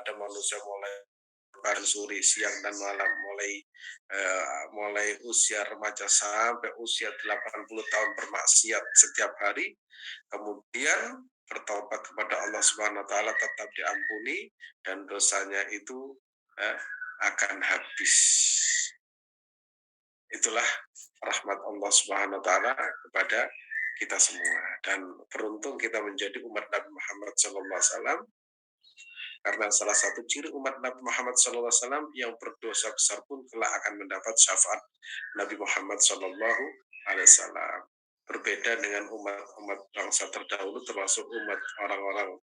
ada manusia mulai sore, siang dan malam, mulai usia remaja sampai usia 80 tahun bermaksiat setiap hari, kemudian bertobat kepada Allah Subhanahu wa taala tetap diampuni dan dosanya itu eh, akan habis. Itulah rahmat Allah Subhanahu wa taala kepada kita semua, dan beruntung kita menjadi umat Nabi Muhammad SAW, karena salah satu ciri umat Nabi Muhammad SAW yang berdosa besar pun kelak akan mendapat syafaat Nabi Muhammad SAW. Berbeda dengan umat bangsa terdahulu, termasuk umat orang-orang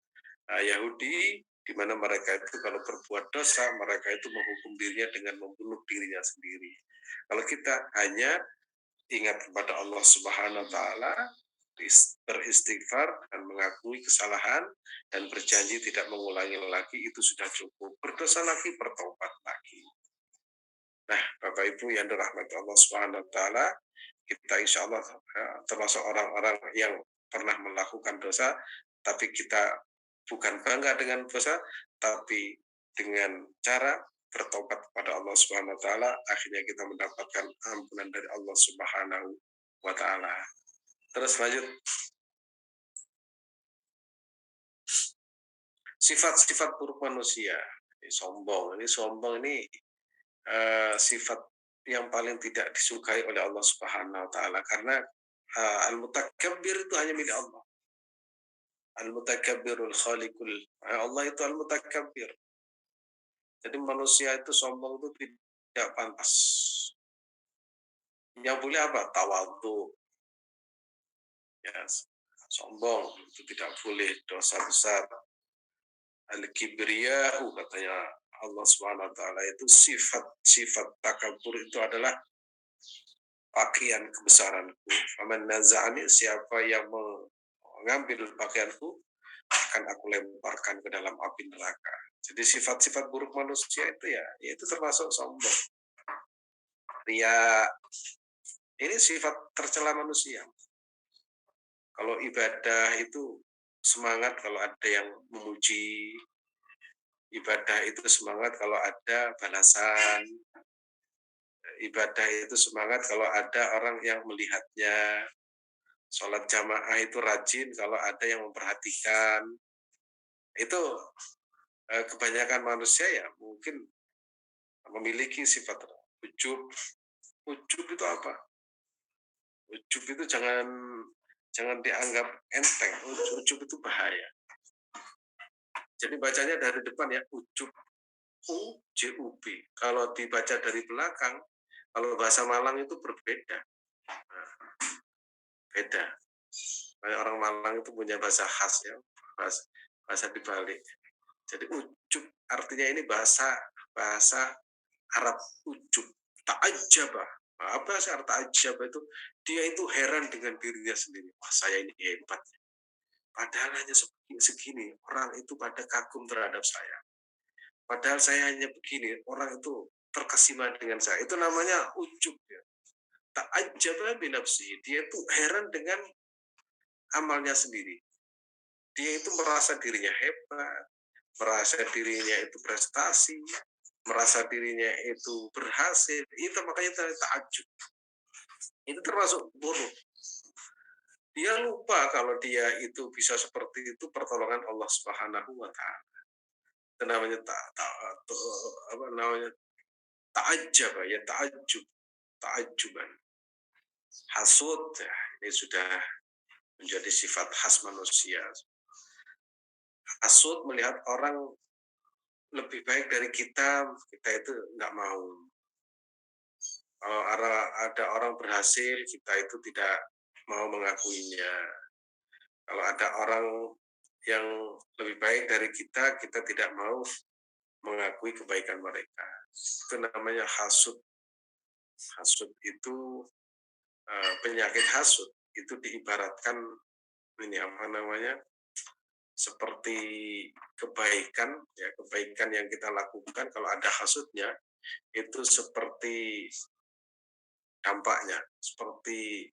Yahudi, di mana mereka itu kalau berbuat dosa, mereka itu menghukum dirinya dengan membunuh dirinya sendiri. Kalau kita hanya ingat kepada Allah Subhanahu wa taala, beristighfar dan mengakui kesalahan dan berjanji tidak mengulangi lagi, itu sudah cukup. Berdosa lagi, bertobat lagi. Nah, Bapak Ibu yang dirahmati Allah Subhanahu wa taala, kita insya Allah termasuk orang-orang yang pernah melakukan dosa, tapi kita bukan bangga dengan dosa, tapi dengan cara bertobat kepada Allah Subhanahu wa taala, akhirnya kita mendapatkan ampunan dari Allah Subhanahu wa taala. Terus lanjut. Sifat-sifat buruk manusia. Ini sombong ini sifat yang paling tidak disukai oleh Allah Subhanahu wa taala, karena al-mutakabbir itu hanya milik Allah. Al-mutakabbirul khaliqul. Allah itu al-mutakabbir. Jadi manusia itu sombong itu tidak pantas. Yang boleh apa? Tawadhu. Ya, sombong itu tidak boleh, dosa besar. Al-kibriya'u, katanya Allah Subhanahu wa taala, itu sifat takabur itu adalah pakaian kebesaranku. Faman naza'ani, siapa yang mengambil pakaianku akan aku lemparkan ke dalam api neraka. Jadi sifat-sifat buruk manusia itu itu termasuk sombong, ria. Ini sifat tercela manusia. Kalau ibadah itu semangat kalau ada yang memuji, ibadah itu semangat kalau ada balasan, ibadah itu semangat kalau ada orang yang melihatnya, sholat jamaah itu rajin kalau ada yang memperhatikan. Itu kebanyakan manusia ya mungkin memiliki sifat ujub. Ujub itu apa? Ujub itu jangan dianggap enteng. Ujub itu bahaya. Jadi bacanya dari depan ya, ujub, U-J-U-B. Kalau dibaca dari belakang, kalau bahasa Malang itu berbeda. Beda. Orang Malang itu punya bahasa khas ya, bahasa dibalik. Jadi ujub artinya ini bahasa Arab. Ujub, ta'ajjabah. Apa sih arti ta'ajjabah itu? Dia itu heran dengan dirinya sendiri. Wah, saya ini hebat. Padahal hanya segini, orang itu pada kagum terhadap saya. Padahal saya hanya begini, orang itu terkesima dengan saya. Itu namanya ujub ya. Ta'ajjabah binafsihi. Dia itu heran dengan amalnya sendiri. Dia itu merasa dirinya hebat, merasa dirinya itu prestasi, merasa dirinya itu berhasil. Itu makanya ta'ajjub. Itu termasuk buruk. Dia lupa kalau dia itu bisa seperti itu pertolongan Allah Subhanahu wa taala. Itu namanya ta'ajjab ya, ta'ajjuban. Hasud ya, ini sudah menjadi sifat khas manusia. Hasud melihat orang lebih baik dari kita itu nggak mau. Kalau ada orang berhasil, kita itu tidak mau mengakuinya. Kalau ada orang yang lebih baik dari kita tidak mau mengakui kebaikan mereka. Itu namanya hasud. Hasud itu penyakit hasud itu diibaratkan ini apa namanya, seperti kebaikan ya, kebaikan yang kita lakukan kalau ada hasudnya itu seperti dampaknya seperti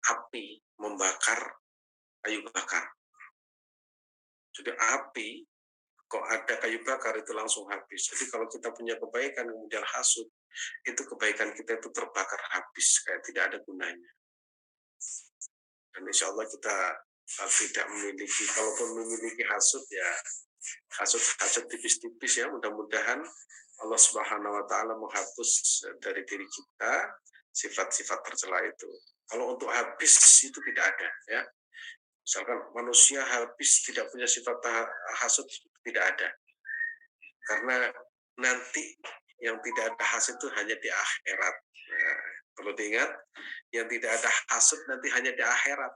api membakar kayu bakar. Jadi api Kok ada kayu bakar itu langsung habis. Jadi kalau kita punya kebaikan kemudian hasut, itu kebaikan kita itu terbakar habis, kayak tidak ada gunanya. Dan insya Allah kita tidak memiliki, kalaupun memiliki hasut ya hasut tipis-tipis ya, mudah-mudahan Allah Subhanahu wa taala menghapus dari diri kita sifat-sifat tercela itu. Kalau untuk habis itu tidak ada ya. Misalkan manusia habis tidak punya sifat hasut, tidak ada. Karena nanti yang tidak ada hasut itu hanya di akhirat. Nah, perlu diingat, yang tidak ada hasut nanti hanya di akhirat.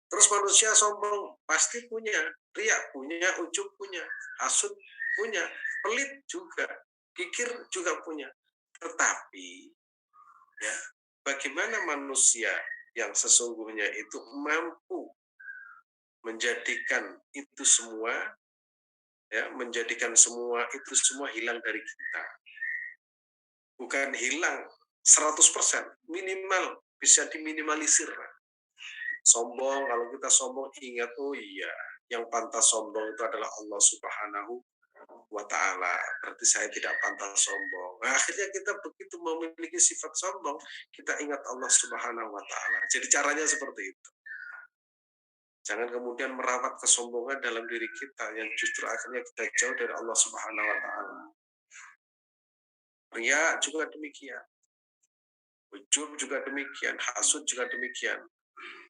Terus manusia sombong pasti punya, riak punya, ujub punya, hasut punya, pelit juga, kikir juga punya. Tetapi ya, bagaimana manusia yang sesungguhnya itu mampu menjadikan itu semua ya, menjadikan semua itu semua hilang dari kita. Bukan hilang 100%, minimal bisa diminimalisir. Sombong, kalau kita sombong ingat, oh iya, yang pantas sombong itu adalah Allah Subhanahu wa ta'ala. Berarti saya tidak pantas sombong. Nah, akhirnya kita begitu memiliki sifat sombong, kita ingat Allah Subhanahu wa ta'ala. Jadi caranya seperti itu. Jangan kemudian merawat kesombongan dalam diri kita yang justru akhirnya kita jauh dari Allah Subhanahu wa ta'ala. Ria juga demikian. Ujub juga demikian, hasud juga demikian.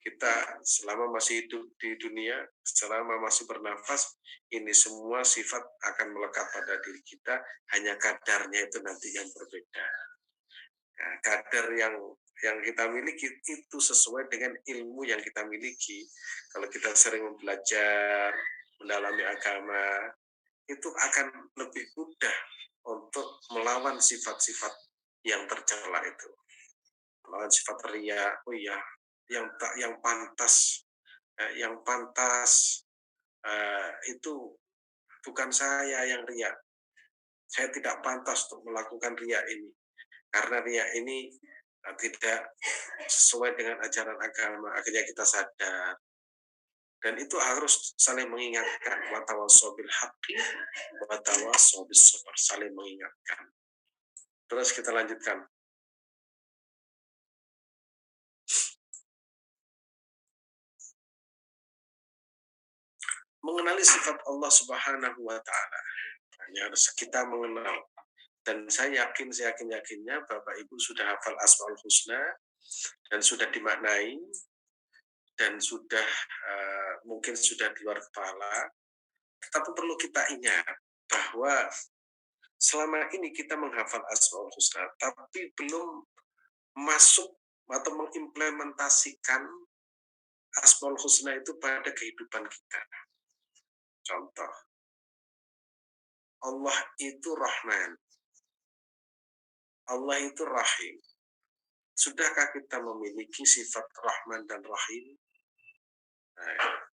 Kita selama masih hidup di dunia, selama masih bernafas, ini semua sifat akan melekat pada diri kita, hanya kadarnya itu nanti yang berbeda. Nah, kadar yang kita miliki itu sesuai dengan ilmu yang kita miliki. Kalau kita sering belajar, mendalami agama, itu akan lebih mudah untuk melawan sifat-sifat yang tercela itu. Melawan sifat ria, oh iya, yang pantas itu bukan saya yang ria. Saya tidak pantas untuk melakukan ria ini karena ria ini tidak sesuai dengan ajaran agama. Akhirnya kita sadar, dan itu harus saling mengingatkan, watawassaw bil haqqi watawassaw bis sabr, saling mengingatkan. Terus kita lanjutkan. Mengenali sifat Allah Subhanahu wa taala. Hanya harus kita mengenal. Dan saya yakin-yakinnya Bapak Ibu sudah hafal Asmaul Husna dan sudah dimaknai dan sudah mungkin sudah di luar kepala. Tetapi perlu kita ingat bahwa selama ini kita menghafal Asmaul Husna tapi belum masuk atau mengimplementasikan Asmaul Husna itu pada kehidupan kita. Contoh, Allah itu Rahman, Allah itu Rahim. Sudahkah kita memiliki sifat Rahman dan Rahim? Nah,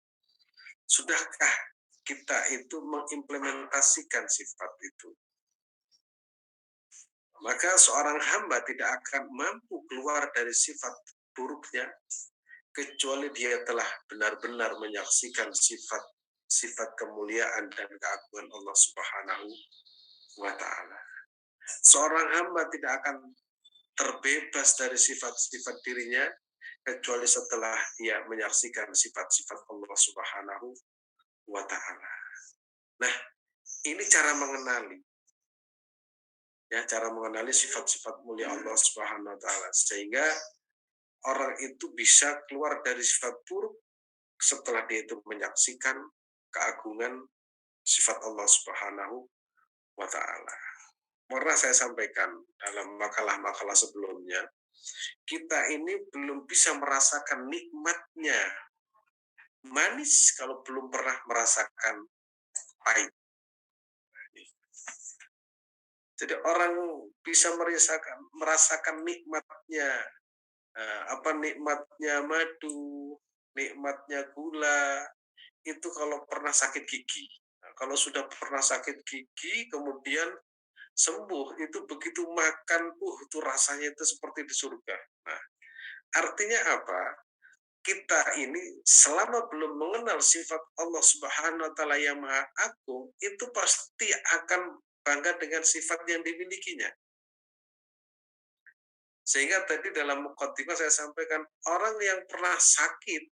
sudahkah kita itu mengimplementasikan sifat itu? Maka seorang hamba tidak akan mampu keluar dari sifat buruknya kecuali dia telah benar-benar menyaksikan sifat kemuliaan dan keagungan Allah Subhanahu wa taala. Seorang hamba tidak akan terbebas dari sifat-sifat dirinya kecuali setelah dia menyaksikan sifat-sifat Allah Subhanahu wa taala. Nah, ini cara mengenali. Ya, cara mengenali sifat-sifat mulia Allah Subhanahu wa taala sehingga orang itu bisa keluar dari sifat buruk setelah dia itu menyaksikan keagungan sifat Allah Subhanahu wa taala. Pernah saya sampaikan dalam makalah-makalah sebelumnya, kita ini belum bisa merasakan nikmatnya manis kalau belum pernah merasakan pahit. Jadi orang bisa merasakan nikmatnya nikmatnya madu, nikmatnya gula, itu kalau pernah sakit gigi. Nah, kalau sudah pernah sakit gigi, kemudian sembuh, itu begitu makan, itu rasanya itu seperti di surga. Nah, artinya apa? kita ini selama belum mengenal sifat Allah Subhanahu wa taala yang Maha Agung, itu pasti akan bangga dengan sifat yang dimilikinya. Sehingga tadi dalam mukadimah saya sampaikan, orang yang pernah sakit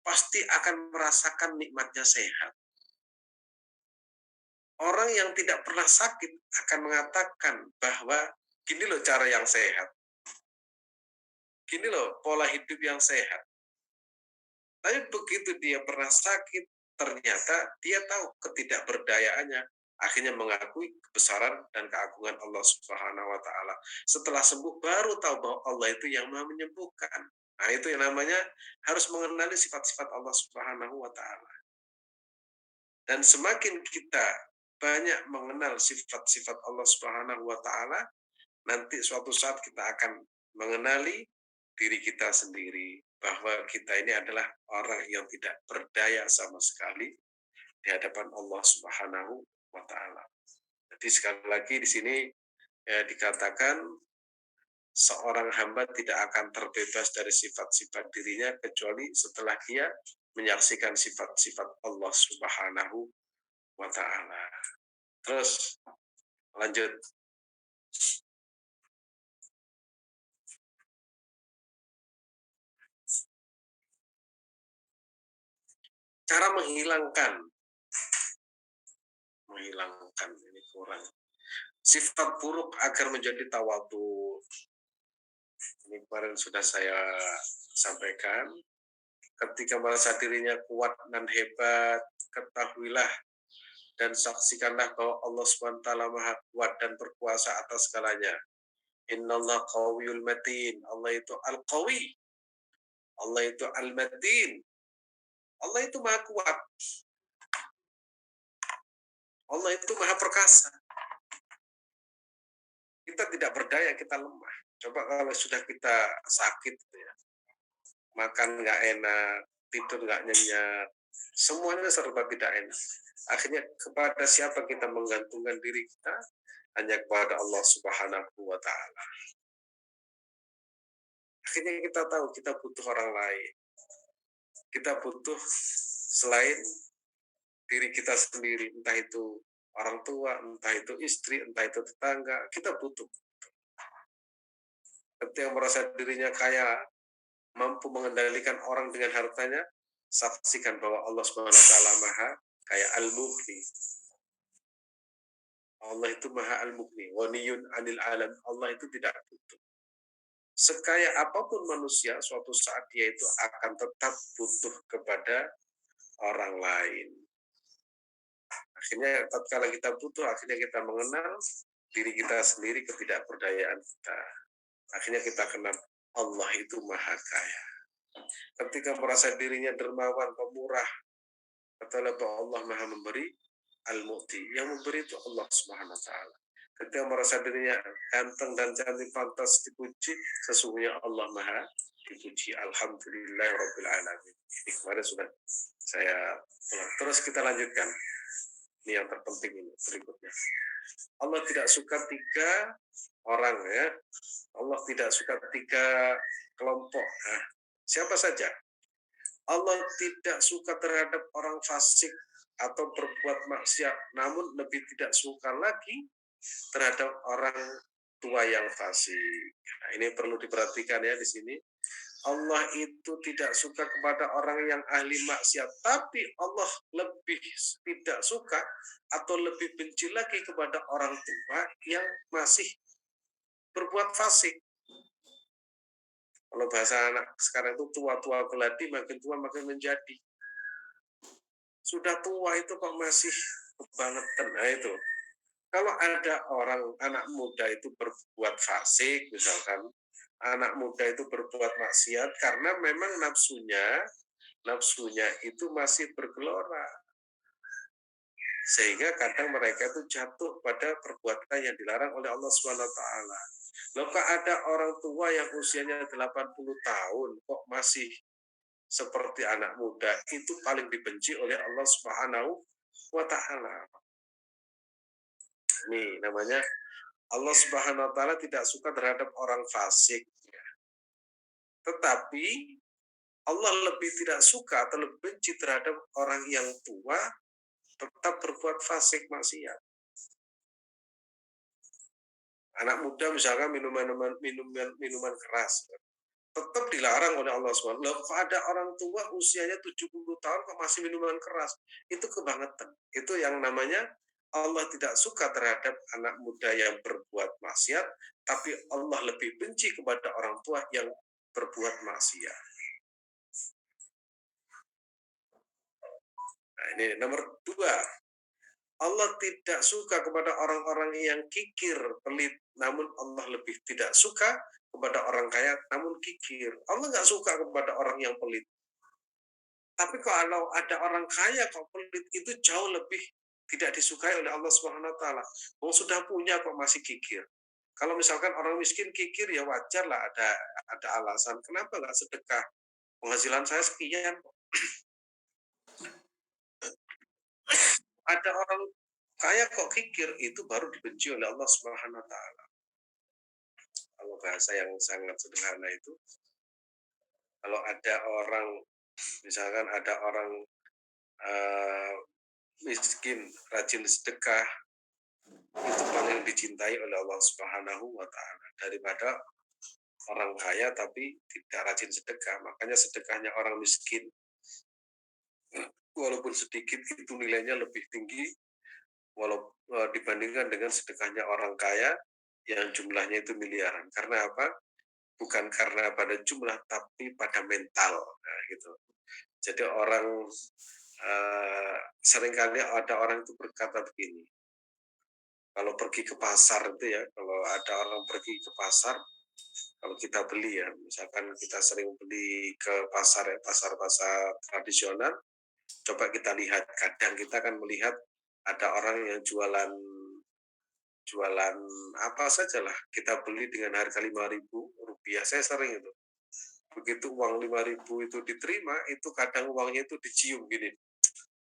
pasti akan merasakan nikmatnya sehat. Orang yang tidak pernah sakit akan mengatakan bahwa gini loh cara yang sehat. Gini loh pola hidup yang sehat. Tapi begitu dia pernah sakit, ternyata dia tahu ketidakberdayaannya. Akhirnya mengakui kebesaran dan keagungan Allah Subhanahu wa taala. Setelah sembuh baru tahu bahwa Allah itu yang Maha menyembuhkan. Nah, itu yang namanya harus mengenali sifat-sifat Allah Subhanahu wa taala. Dan semakin kita banyak mengenal sifat-sifat Allah Subhanahu wa taala, nanti suatu saat kita akan mengenali diri kita sendiri bahwa kita ini adalah orang yang tidak berdaya sama sekali di hadapan Allah Subhanahu wa taala. Jadi sekali lagi di sini dikatakan seorang hamba tidak akan terbebas dari sifat-sifat dirinya kecuali setelah dia menyaksikan sifat-sifat Allah Subhanahu wa taala. Terus lanjut. Cara menghilangkan ini kurang. Sifat buruk agar menjadi tawadhu. Ini kemarin sudah saya sampaikan. Ketika merasa dirinya kuat dan hebat, ketahuilah dan saksikanlah bahwa Allah SWT Maha Kuat dan berkuasa atas segalanya. Innallaha qawiyul matin. Allah itu al-qawi. Allah itu al-matin. Allah itu Maha Kuat. Allah itu Maha Perkasa. Kita tidak berdaya, kita lemah. Coba kalau sudah kita sakit, ya, makan nggak enak, tidur nggak nyenyak, semuanya serba tidak enak. Akhirnya kepada siapa kita menggantungkan diri kita? Hanya kepada Allah Subhanahu wa taala. Akhirnya kita tahu kita butuh orang lain. Kita butuh selain diri kita sendiri, entah itu orang tua, entah itu istri, entah itu tetangga, kita butuh. Ketika merasa dirinya kaya, mampu mengendalikan orang dengan hartanya, saksikan bahwa Allah Subhanahu wa taala Maha kaya al-mughni. Allah itu Maha al-mughni, waniyun anil alam. Allah itu tidak butuh. Sekaya apapun manusia, suatu saat dia itu akan tetap butuh kepada orang lain. Akhirnya tatkala kita butuh, akhirnya kita mengenal diri kita sendiri, ketidakberdayaan kita. Akhirnya kita kenal Allah itu Maha Kaya. Ketika merasa dirinya dermawan, pemurah, katalah bahwa Allah Maha Memberi, Al-Mu'ti. Yang memberi itu Allah Subhanahu wa taala. Ketika merasa dirinya ganteng dan cantik, pantas dipuji, sesungguhnya Allah Maha dipuji. Alhamdulillahirabbil alamin. Ini kemarin sudah saya ulang. Terus kita lanjutkan. Ini yang terpenting ini berikutnya. Allah tidak suka tiga orang, ya. Allah tidak suka tiga kelompok. Nah, siapa saja? Allah tidak suka terhadap orang fasik atau berbuat maksiat, namun lebih tidak suka lagi terhadap orang tua yang fasik. Nah, ini perlu diperhatikan ya di sini. Allah itu tidak suka kepada orang yang ahli maksiat, tapi Allah lebih tidak suka atau lebih benci lagi kepada orang tua yang masih berbuat fasik. Kalau bahasa anak sekarang itu tua-tua geladi, makin tua makin menjadi. Sudah tua itu kok masih kebangetan. Nah itu. Kalau ada orang, anak muda itu berbuat fasik, misalkan, anak muda itu berbuat maksiat karena memang nafsunya itu masih bergelora. Sehingga kadang mereka itu jatuh pada perbuatan yang dilarang oleh Allah SWT. Loh, kok ada orang tua yang usianya 80 tahun kok masih seperti anak muda, itu paling dibenci oleh Allah Subhanahu wa taala. Ini namanya Allah Subhanahu wa taala tidak suka terhadap orang fasik. Tetapi Allah lebih tidak suka atau lebih benci terhadap orang yang tua tetap berbuat fasik maksiat. Anak muda misalkan minuman keras, tetap dilarang oleh Allah SWT. Loh, kok ada orang tua usianya 70 tahun kok masih minuman keras? Itu kebangetan. Itu yang namanya Allah tidak suka terhadap anak muda yang berbuat maksiat, tapi Allah lebih benci kepada orang tua yang berbuat maksiat. Nah, ini nomor 2. Allah tidak suka kepada orang-orang yang kikir, pelit. Namun Allah lebih tidak suka kepada orang kaya, namun kikir. Allah nggak suka kepada orang yang pelit. Tapi kalau ada orang kaya kok pelit, itu jauh lebih tidak disukai oleh Allah Subhanahu wa taala. Wong sudah punya kok masih kikir. Kalau misalkan orang miskin kikir ya wajar lah, ada alasan. Kenapa nggak sedekah? Penghasilan saya sekian. Ada orang kaya kok kikir, itu baru dibenci oleh Allah Subhanahu wa taala. Kalau bahasa yang sangat sederhana itu, kalau ada orang, misalkan ada orang uh, miskin, rajin sedekah, itu paling dicintai oleh Allah Subhanahu wa taala daripada orang kaya tapi tidak rajin sedekah. Makanya sedekahnya orang miskin walaupun sedikit itu nilainya lebih tinggi walau dibandingkan dengan sedekahnya orang kaya yang jumlahnya itu miliaran. Karena apa? Bukan karena pada jumlah tapi pada mental. Nah, gitu. Jadi orang seringkali ada orang itu berkata begini, kalau pergi ke pasar itu ya, kalau ada orang pergi ke pasar, kalau kita beli ya, misalkan kita sering beli ke pasar ya, pasar-pasar tradisional, coba kita lihat, kadang kita kan melihat ada orang yang jualan apa saja lah, kita beli dengan harga Rp5.000, saya sering itu. Begitu uang Rp5.000 itu diterima, itu kadang uangnya itu dicium gini,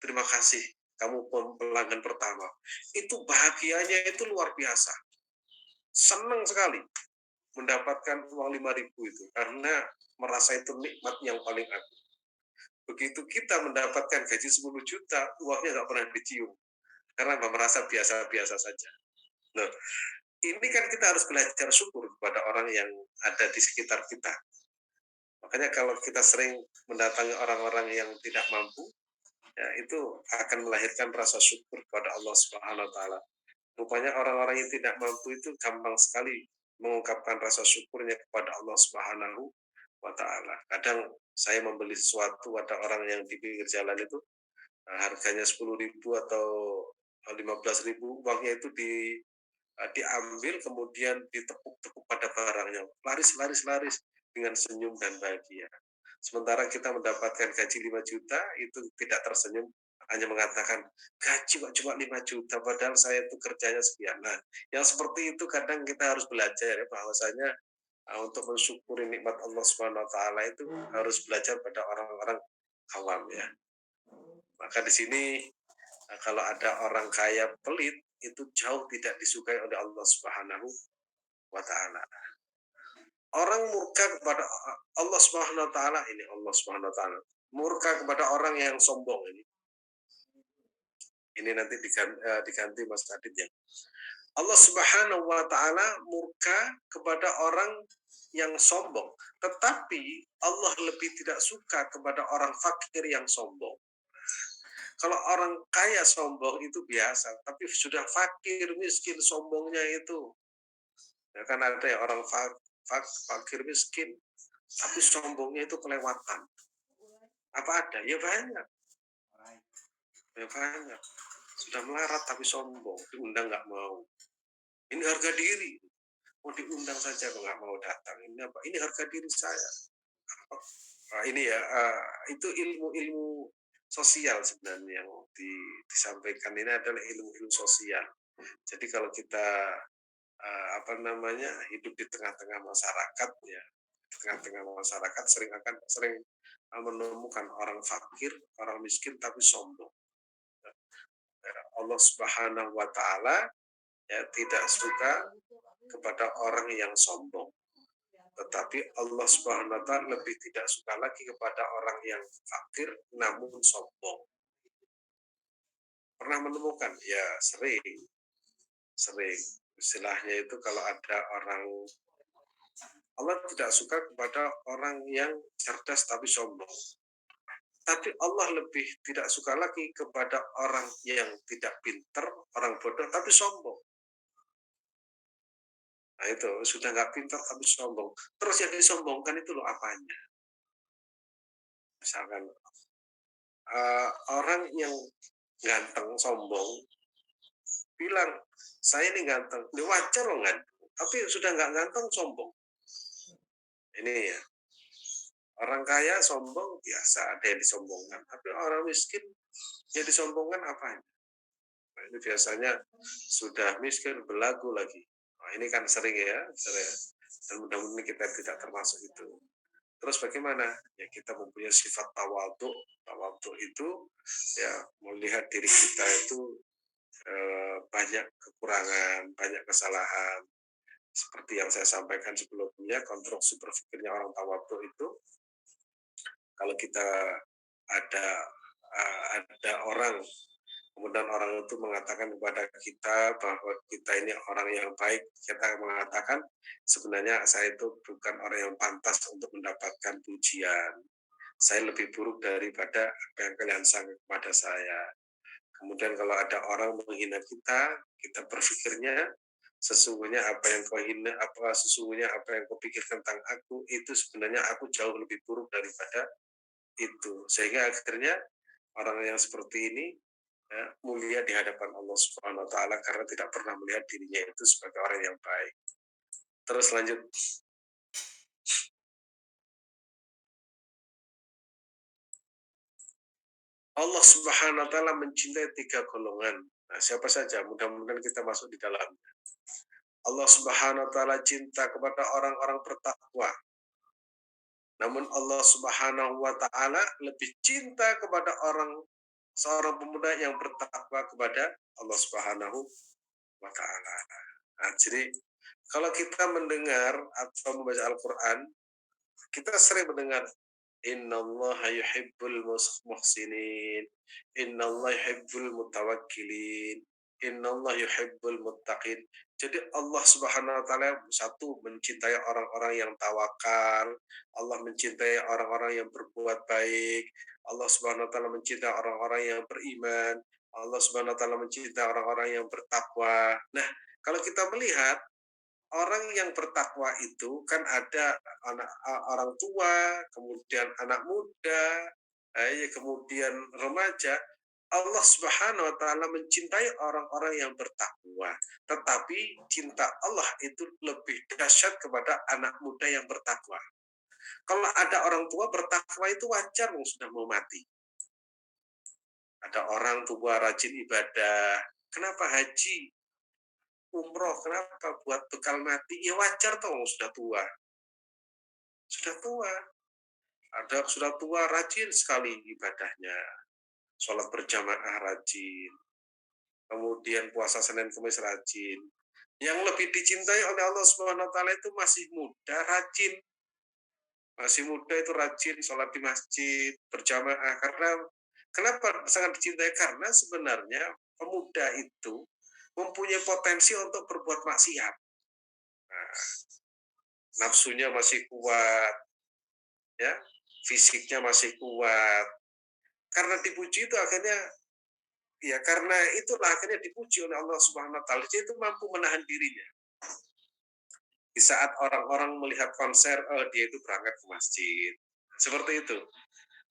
terima kasih, kamu pelanggan pertama. Itu bahagianya itu luar biasa. Senang sekali mendapatkan uang Rp5.000 itu, karena merasa itu nikmat yang paling agung. Begitu kita mendapatkan gaji 10 juta, uangnya nggak pernah dicium. Karena merasa biasa-biasa saja. Loh, ini kan kita harus belajar syukur kepada orang yang ada di sekitar kita. Makanya kalau kita sering mendatangi orang-orang yang tidak mampu, ya itu akan melahirkan rasa syukur kepada Allah Subhanahu wa taala. Rupanya orang-orang yang tidak mampu itu gampang sekali mengungkapkan rasa syukurnya kepada Allah Subhanahu wa taala. Kadang saya membeli sesuatu, ada orang yang di pinggir jalan itu harganya 10.000 atau 15.000, uangnya itu diambil kemudian ditepuk-tepuk pada barangnya, laris dengan senyum dan bahagia. Sementara kita mendapatkan gaji 5 juta itu tidak tersenyum, hanya mengatakan gaji cuma 5 juta padahal saya itu kerjanya sekian. Nah, yang seperti itu kadang kita harus belajar ya, bahwasanya untuk mensyukuri nikmat Allah Subhanahu wa taala itu harus belajar pada orang-orang awam ya. Maka di sini kalau ada orang kaya pelit itu jauh tidak disukai oleh Allah Subhanahu wa taala. Orang murka kepada Allah Subhanahu wa taala, ini Allah Subhanahu wa taala. Murka kepada orang yang sombong ini. Ini nanti diganti Mas Adit ya. Allah Subhanahu wa taala murka kepada orang yang sombong, tetapi Allah lebih tidak suka kepada orang fakir yang sombong. Kalau orang kaya sombong itu biasa, tapi sudah fakir miskin sombongnya itu, ya kan ada ya orang fakir miskin, tapi sombongnya itu kelewatan. Apa ada? Ya banyak, ya banyak. Sudah melarat tapi sombong, diundang nggak mau. Ini harga diri, mau diundang saja kok nggak mau datang. Ini apa? Ini harga diri saya. Nah, ini ya, itu ilmu-ilmu sosial sebenarnya yang disampaikan ini adalah ilmu-ilmu sosial. Jadi kalau kita hidup di tengah-tengah masyarakat ya, di tengah-tengah masyarakat sering menemukan orang fakir, orang miskin tapi sombong. Allah Subhanahu wa taala ya tidak suka kepada orang yang sombong. Tetapi Allah Subhanahu wa taala lebih tidak suka lagi kepada orang yang fakir namun sombong. Pernah menemukan? Ya, sering. Sering. Istilahnya itu kalau ada orang, Allah tidak suka kepada orang yang cerdas tapi sombong. Tapi Allah lebih tidak suka lagi kepada orang yang tidak pinter, orang bodoh tapi sombong. Nah itu, sudah nggak pinter tapi sombong. Terus yang disombongkan itu loh apanya? Misalkan orang yang ganteng, sombong, bilang, saya ini ganteng. Ini wajar loh ganteng. Tapi sudah nggak ganteng, sombong. Ini ya, orang kaya sombong biasa, ada yang disombongkan. Tapi orang miskin yang disombongkan apanya? Nah, ini biasanya sudah miskin berlagu lagi. Nah, ini kan sering ya, sering. Dan mudah-mudahan kita tidak termasuk itu. Terus bagaimana? Ya kita mempunyai sifat tawadhu. Tawadhu itu ya melihat diri kita itu banyak kekurangan, banyak kesalahan. Seperti yang saya sampaikan sebelumnya, konstruksi berpikirnya orang tawadhu itu, kalau kita ada ada orang, kemudian orang itu mengatakan kepada kita bahwa kita ini orang yang baik, kita mengatakan sebenarnya saya itu bukan orang yang pantas untuk mendapatkan pujian. Saya lebih buruk daripada apa yang kalian sangka kepada saya. Kemudian kalau ada orang menghina kita, kita berpikirnya sesungguhnya apa yang kau hina, apa sesungguhnya apa yang kau pikir tentang aku, itu sebenarnya aku jauh lebih buruk daripada itu. Sehingga akhirnya orang yang seperti ini ya, mulia di hadapan Allah Subhanahu wa taala karena tidak pernah melihat dirinya itu sebagai orang yang baik. Terus lanjut. Allah Subhanahu wa taala mencintai 3 golongan. Nah, siapa saja? Mudah-mudahan kita masuk di dalam. Allah Subhanahu wa taala cinta kepada orang-orang bertakwa. Namun Allah Subhanahu wa taala lebih cinta kepada seorang pemuda yang bertakwa kepada Allah Subhanahu wa taala. Nah, jadi kalau kita mendengar atau membaca Al-Qur'an, kita sering mendengar innallaha yuhibbul muhsinin, innallaha yuhibbul mutawakkilin, innallaha yuhibbul muttaqin. Jadi Allah Subhanahu wa taala satu mencintai orang-orang yang tawakal, Allah mencintai orang-orang yang berbuat baik, Allah Subhanahu wa taala mencintai orang-orang yang beriman, Allah Subhanahu wa taala mencintai orang-orang yang bertakwa. Nah, kalau kita melihat orang yang bertakwa itu kan ada orang tua, kemudian anak muda, kemudian remaja. Allah Subhanahu wa taala mencintai orang-orang yang bertakwa. Tetapi cinta Allah itu lebih dahsyat kepada anak muda yang bertakwa. Kalau ada orang tua bertakwa itu wajar, sudah mau mati. Ada orang tua rajin ibadah. Kenapa haji? Umroh, kenapa? Buat bekal mati. Ya wajar toh, sudah tua. Sudah tua. Ada sudah tua rajin sekali ibadahnya. Sholat berjamaah rajin. Kemudian puasa Senin Kamis rajin. Yang lebih dicintai oleh Allah Subhanahu wa taala itu masih muda, rajin. Masih muda itu rajin sholat di masjid, berjamaah. Karena kenapa sangat dicintai? Karena sebenarnya pemuda itu mempunyai potensi untuk berbuat maksiat. Nah, nafsunya masih kuat, ya, fisiknya masih kuat. Karena dipuji itu akhirnya, ya karena itulah akhirnya dipuji oleh Allah Subhanahu wa taala. Dia itu mampu menahan dirinya. Di saat orang-orang melihat konser, oh dia itu berangkat ke masjid. Seperti itu.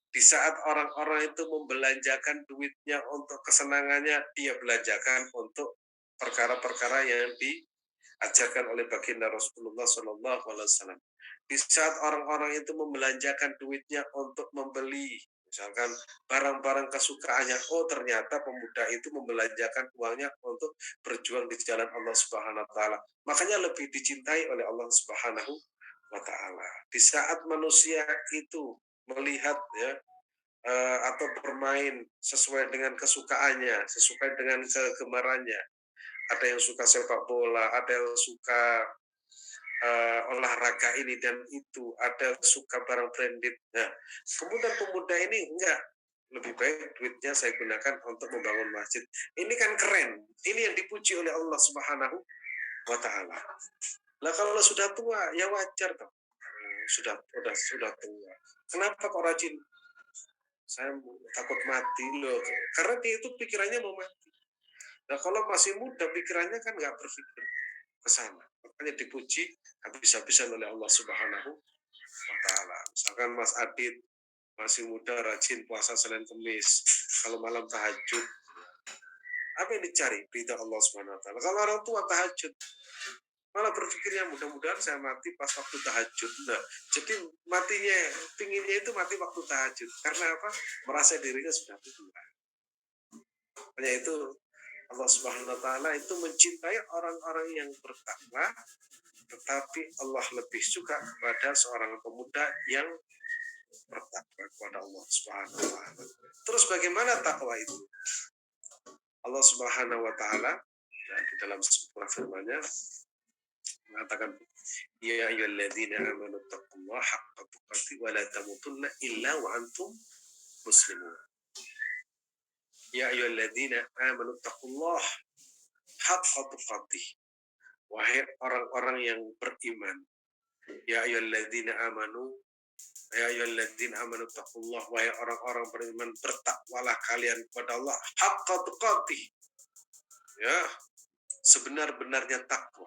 Di saat orang-orang itu membelanjakan duitnya untuk kesenangannya, dia belanjakan untuk perkara-perkara yang diajarkan oleh baginda Rasulullah Shallallahu Alaihi Wasallam. Di saat orang-orang itu membelanjakan duitnya untuk membeli misalkan barang-barang kesukaannya, oh ternyata pemuda itu membelanjakan uangnya untuk berjuang di jalan Allah Subhanahu wa taala. Makanya lebih dicintai oleh Allah Subhanahu wa taala. Di saat manusia itu melihat ya atau bermain sesuai dengan kesukaannya, sesuai dengan kegemarannya. Ada yang suka sepak bola, ada yang suka olahraga ini dan itu, ada suka barang branded. Nah, kemudian pemuda ini enggak, lebih baik duitnya saya gunakan untuk membangun masjid. Ini kan keren. Ini yang dipuji oleh Allah Subhanahu wa taala. Lah kalau sudah tua ya wajar toh. Sudah tua. Kenapa kok rajin? Saya takut mati loh. Karena dia itu pikirannya mau mati. Nah kalau masih muda pikirannya kan nggak berpikir ke sana. Makanya dipuji habis-habisan oleh Allah Subhanahu wa taala. Misalkan Mas Adit masih muda rajin puasa Senin Kamis, kalau malam tahajud. Apa yang dicari? Ridha Allah Subhanahu wa taala. Kalau orang tua tahajud, malah berpikirnya mudah-mudahan saya mati pas waktu tahajud. Nah, jadi matinya, pinginnya itu mati waktu tahajud. Karena apa? Merasa dirinya sudah tua. Hanya itu Allah Subhanahu wa taala itu mencintai orang-orang yang bertakwa, tetapi Allah lebih suka kepada seorang pemuda yang bertakwa kepada Allah Subhanahu wa taala. Terus bagaimana takwa itu? Allah Subhanahu wa taala di dalam sebuah firman-Nya mengatakan ya ayyuhalladzina amanu taqullaha haqqa tuqatih wa la tamutunna illa wa antum muslimun. Ya ayyuhalladzina amanu taqullaha haqqa tuqatih. Wahai orang-orang yang beriman. Ya ayyuhalladzina amanu taqullaha, wahai orang-orang beriman, bertakwalah kalian kepada Allah haqqa tuqatih. Ya, sebenar-benarnya takwa.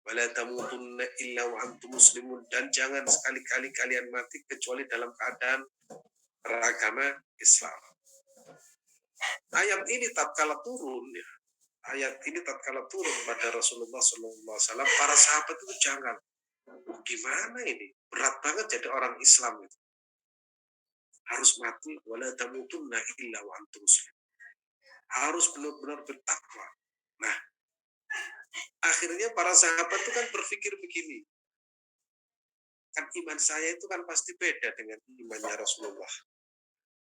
Wala tamutunna illa wa antum muslimun, dan jangan sekali-kali kalian mati kecuali dalam keadaan beragama Islam. Ayat ini tatkala turun pada Rasulullah SAW, para sahabat itu jangan, gimana ini, berat banget jadi orang Islam itu, harus mati wala tamutunna illa wa antum muslimun, harus benar-benar bertakwa. Nah, akhirnya para sahabat itu kan berpikir begini, kan iman saya itu kan pasti beda dengan imannya Rasulullah.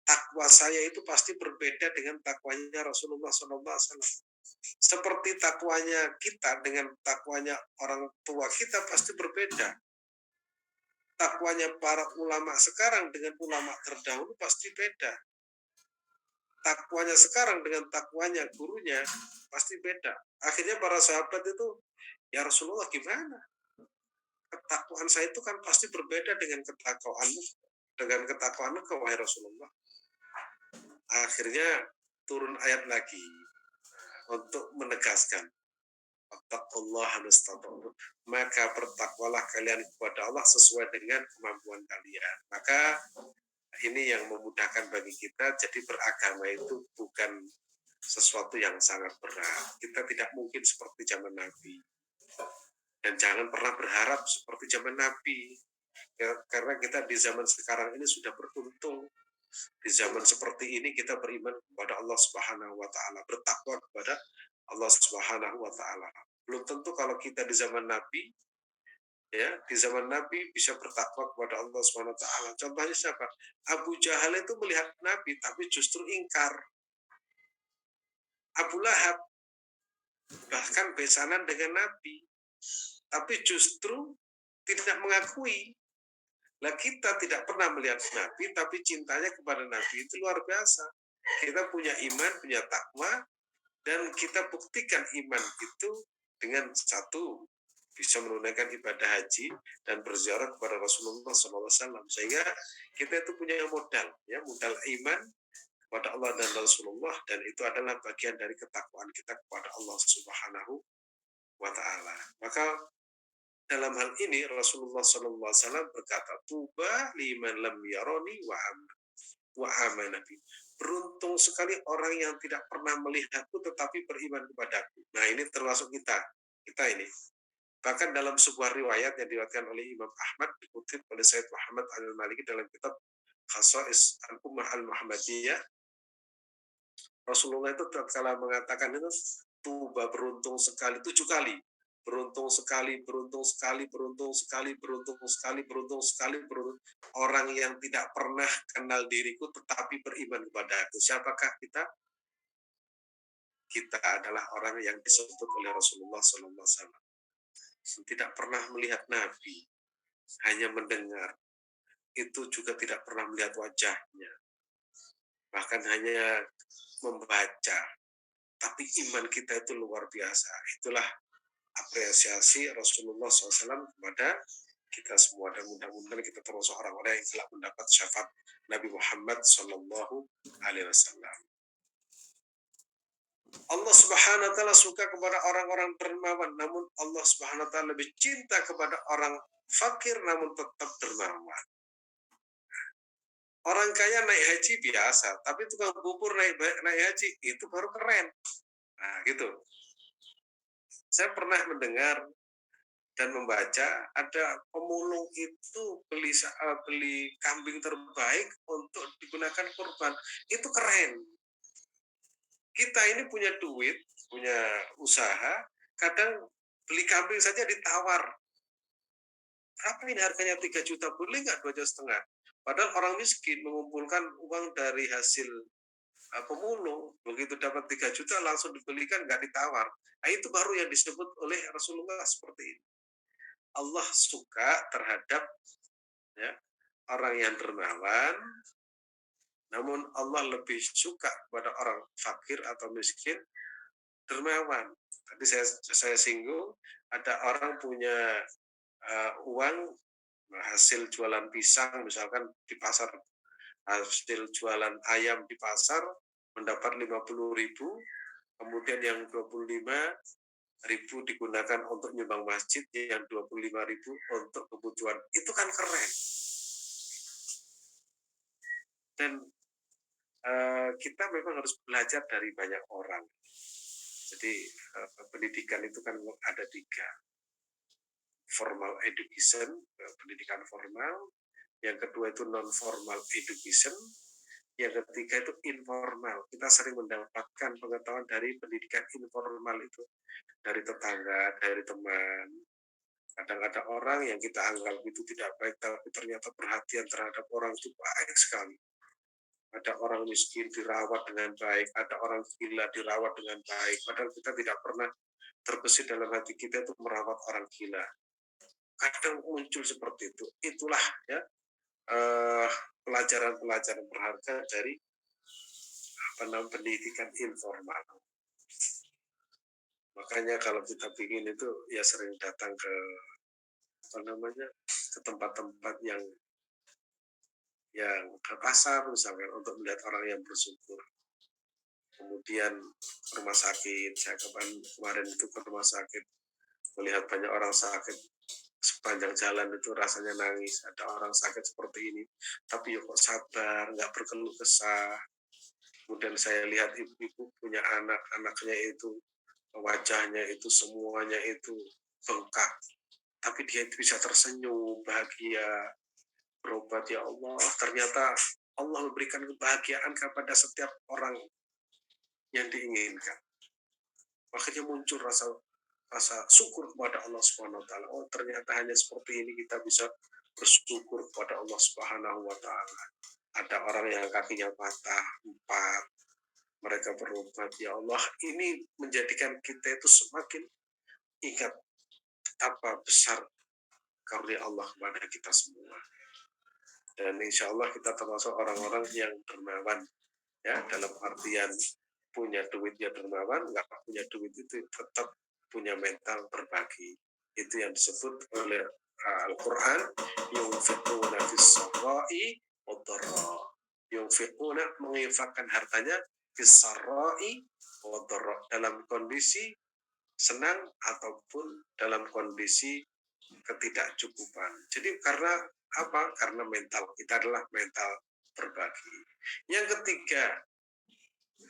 Takwa saya itu pasti berbeda dengan takwanya Rasulullah SAW. Seperti takwanya kita dengan takwanya orang tua kita pasti berbeda. Takwanya para ulama sekarang dengan ulama terdahulu pasti beda. Takwanya sekarang dengan takwanya gurunya pasti beda. Akhirnya para sahabat itu, ya Rasulullah gimana? Ketakwaan saya itu kan pasti berbeda dengan ketakwaanmu wahai Rasulullah. Akhirnya turun ayat lagi untuk menegaskan Wattaqullaha mastata'tum, maka bertakwalah kalian kepada Allah sesuai dengan kemampuan kalian. Maka ini yang memudahkan bagi kita, jadi beragama itu bukan sesuatu yang sangat berat. Kita tidak mungkin seperti zaman Nabi, dan jangan pernah berharap seperti zaman Nabi, ya, karena kita di zaman sekarang ini sudah beruntung. Di zaman seperti ini kita beriman kepada Allah Subhanahu wa taala, bertakwa kepada Allah Subhanahu wa taala. Belum tentu kalau kita di zaman Nabi, ya, di zaman Nabi bisa bertakwa kepada Allah Subhanahu wa taala. Contohnya siapa? Abu Jahal itu melihat Nabi tapi justru ingkar. Abu Lahab bahkan besanan dengan Nabi tapi justru tidak mengakui. Nah, kita tidak pernah melihat Nabi, tapi cintanya kepada Nabi itu luar biasa. Kita punya iman, punya takwa, dan kita buktikan iman itu dengan satu, bisa menunaikan ibadah haji dan berziarah kepada Rasulullah SAW. Sehingga kita itu punya modal, ya, modal iman kepada Allah dan Rasulullah, dan itu adalah bagian dari ketakwaan kita kepada Allah Subhanahu wa taala. Maka dalam hal ini Rasulullah SAW berkata, tuba liman lam yaroni wa amanabi. Beruntung sekali orang yang tidak pernah melihatku tetapi beriman kepadaku. Nah, ini termasuk kita ini. Bahkan dalam sebuah riwayat yang diriwayatkan oleh Imam Ahmad, dikutip oleh Sayyid Muhammad Al-Maliki dalam kitab Khasa'is Al-Ummah Al-Muhammadiyah, Rasulullah itu tatkala mengatakan itu, tuba, beruntung sekali, 7 kali. Beruntung sekali, beruntung sekali, beruntung sekali, beruntung sekali, beruntung sekali, beruntung. Orang yang tidak pernah kenal diriku tetapi beriman kepada aku. Siapakah kita? Kita adalah orang yang disebut oleh Rasulullah SAW. tidak pernah melihat Nabi, hanya mendengar. Itu juga tidak pernah melihat wajahnya, bahkan hanya membaca. Tapi iman kita itu luar biasa. Itulah apresiasi Rasulullah SAW kepada kita semua, dan mudah-mudahan kita termasuk orang-orang yang telah mendapat syafaat Nabi Muhammad SAW. Allah Subhanahu wa taala suka kepada orang-orang dermawan, namun Allah Subhanahu wa taala lebih cinta kepada orang fakir namun tetap dermawan. Orang kaya naik haji biasa, tapi tukang bubur naik haji itu baru keren. Nah, gitu. Saya pernah mendengar dan membaca ada pemulung itu beli kambing terbaik untuk digunakan kurban. Itu keren. Kita ini punya duit, punya usaha, kadang beli kambing saja ditawar. Berapa ini harganya? 3 juta, boleh nggak 2,5 juta? Padahal orang miskin mengumpulkan uang dari hasil pemulung, begitu dapat 3 juta langsung dibelikan, nggak ditawar. Nah, itu baru yang disebut oleh Rasulullah seperti ini. Allah suka terhadap ya, orang yang dermawan, namun Allah lebih suka kepada orang fakir atau miskin dermawan. Tadi saya singgung, ada orang punya uang hasil jualan pisang misalkan di pasar, hasil jualan ayam di pasar mendapat 50.000, kemudian yang 25.000 digunakan untuk nyumbang masjid, yang 25.000 untuk kebutuhan. Itu kan keren. Dan kita memang harus belajar dari banyak orang. Jadi pendidikan itu kan ada 3. Formal education, pendidikan formal. Yang kedua itu non-formal education. Yang ketiga itu informal. Kita sering mendapatkan pengetahuan dari pendidikan informal itu, dari tetangga, dari teman. Kadang ada orang yang kita anggap itu tidak baik, tapi ternyata perhatian terhadap orang itu baik sekali. Ada orang miskin dirawat dengan baik, ada orang gila dirawat dengan baik. Padahal kita tidak pernah terbesit dalam hati kita itu merawat orang gila. Kadang muncul seperti itu. Itulah ya pelajaran-pelajaran berharga dari pendidikan informal. Makanya kalau kita ingin itu ya sering datang ke ke tempat-tempat yang ke pasar misalkan, untuk melihat orang yang bersyukur. Kemudian rumah sakit, saya kemarin itu ke rumah sakit, melihat banyak orang sakit, sepanjang jalan itu rasanya nangis. Ada orang sakit seperti ini, tapi kok sabar, nggak berkeluh kesah. Kemudian saya lihat ibu-ibu punya anak-anaknya itu wajahnya itu semuanya itu bengkak, tapi dia itu bisa tersenyum, bahagia, berobat. Ya Allah, ternyata Allah memberikan kebahagiaan kepada setiap orang yang diinginkan. Makanya muncul rasa syukur kepada Allah Subhanahu wa taala. Oh, ternyata hanya seperti ini kita bisa bersyukur kepada Allah Subhanahu wa taala. Ada orang yang kakinya patah 4, mereka berobat. Ya Allah, ini menjadikan kita itu semakin ingat betapa besar karunia Allah kepada kita semua. Dan insya Allah kita termasuk orang-orang yang dermawan, ya, dalam artian punya duit ya dermawan, nggak punya duit itu tetap punya mental berbagi. Itu yang disebut oleh Al-Quran, yunfiquna fis-sarra'i wad-dharra. Yunfiquna, menginfakkan hartanya, fis-sarra'i wad-dharra, dalam kondisi senang ataupun dalam kondisi ketidakcukupan. Jadi karena apa? Karena mental kita adalah mental berbagi. Yang ketiga,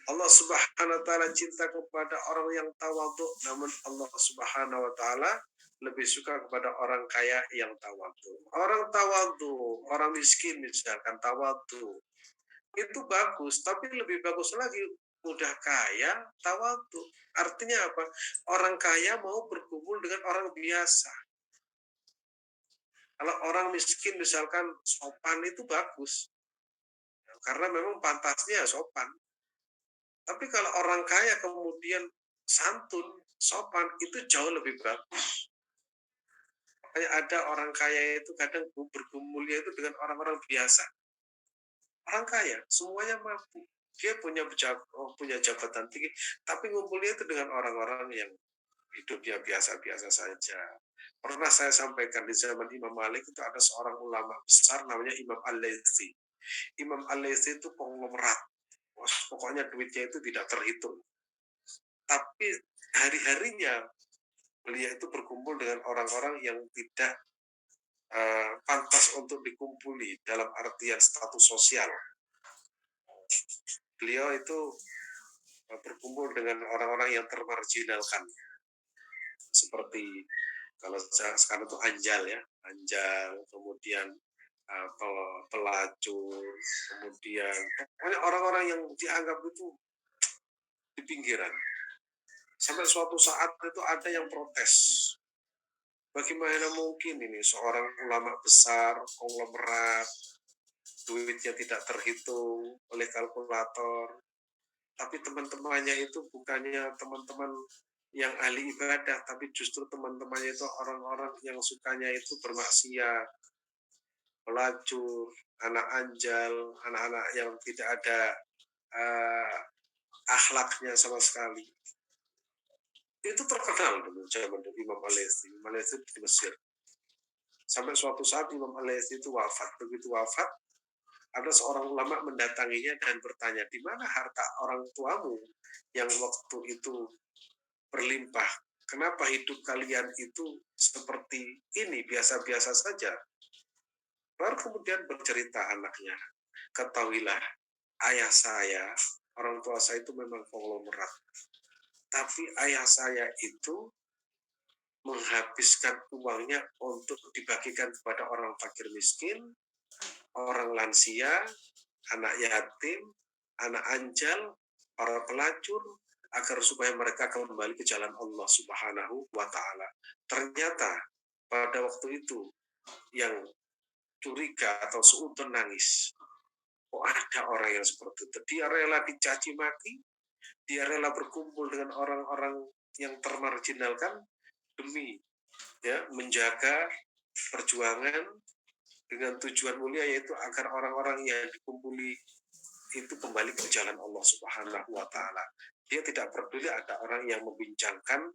Allah Subhanahu wa taala cinta kepada orang yang tawadhu, namun Allah Subhanahu wa taala lebih suka kepada orang kaya yang tawadhu. Orang tawadhu, orang miskin misalkan tawadhu, itu bagus, tapi lebih bagus lagi udah kaya tawadhu. Artinya apa? Orang kaya mau berkumpul dengan orang biasa. Kalau orang miskin misalkan sopan itu bagus, karena memang pantasnya sopan. Tapi kalau orang kaya kemudian santun, sopan, itu jauh lebih bagus. Kayak ada orang kaya itu kadang bergumulnya itu dengan orang-orang biasa. Orang kaya, semuanya mampu. Dia punya jabatan tinggi, tapi ngumpulnya itu dengan orang-orang yang hidupnya biasa-biasa saja. Pernah saya sampaikan di zaman Imam Malik itu ada seorang ulama besar namanya Imam Al-Laitsi. Imam Al-Laitsi itu konglomerat. Pokoknya duitnya itu tidak terhitung. Tapi hari-harinya beliau itu berkumpul dengan orang-orang yang tidak pantas untuk dikumpuli dalam artian status sosial. Beliau itu berkumpul dengan orang-orang yang termarginalkan, seperti kalau sekarang itu anjal ya, anjal, kemudian pelacur, kemudian pokoknya orang-orang yang dianggap itu di pinggiran. Sampai suatu saat itu ada yang protes. Bagaimana mungkin ini seorang ulama besar, konglomerat, duitnya tidak terhitung oleh kalkulator, tapi teman-temannya itu bukannya teman-teman yang ahli ibadah, tapi justru teman-temannya itu orang-orang yang sukanya itu bermaksiat, pelacur, anak anjal, anak-anak yang tidak ada uh, akhlaknya sama sekali. Itu terkenal dulu zaman Imam Al-Laitsi. Imam Al-Laitsi di Mesir. Sampai suatu saat Imam Al-Laitsi itu wafat. Begitu wafat, ada seorang ulama mendatanginya dan bertanya, di mana harta orang tuamu yang waktu itu berlimpah? Kenapa hidup kalian itu seperti ini, biasa-biasa saja? Baru kemudian bercerita anaknya, ketahuilah ayah saya, orang tua saya itu memang konglomerat. Tapi ayah saya itu menghabiskan uangnya untuk dibagikan kepada orang fakir miskin, orang lansia, anak yatim, anak anjal, para pelacur, agar supaya mereka kembali ke jalan Allah Subhanahu wa Ta'ala. Ternyata pada waktu itu yang curiga atau seudon nangis. Kok ada orang yang seperti itu? Dia rela dicaci maki, dia rela berkumpul dengan orang-orang yang termarginalkan demi menjaga perjuangan dengan tujuan mulia, yaitu agar orang-orang yang dikumpuli itu kembali ke jalan Allah Subhanahu wa Ta'ala. Dia tidak peduli ada orang yang membincangkan,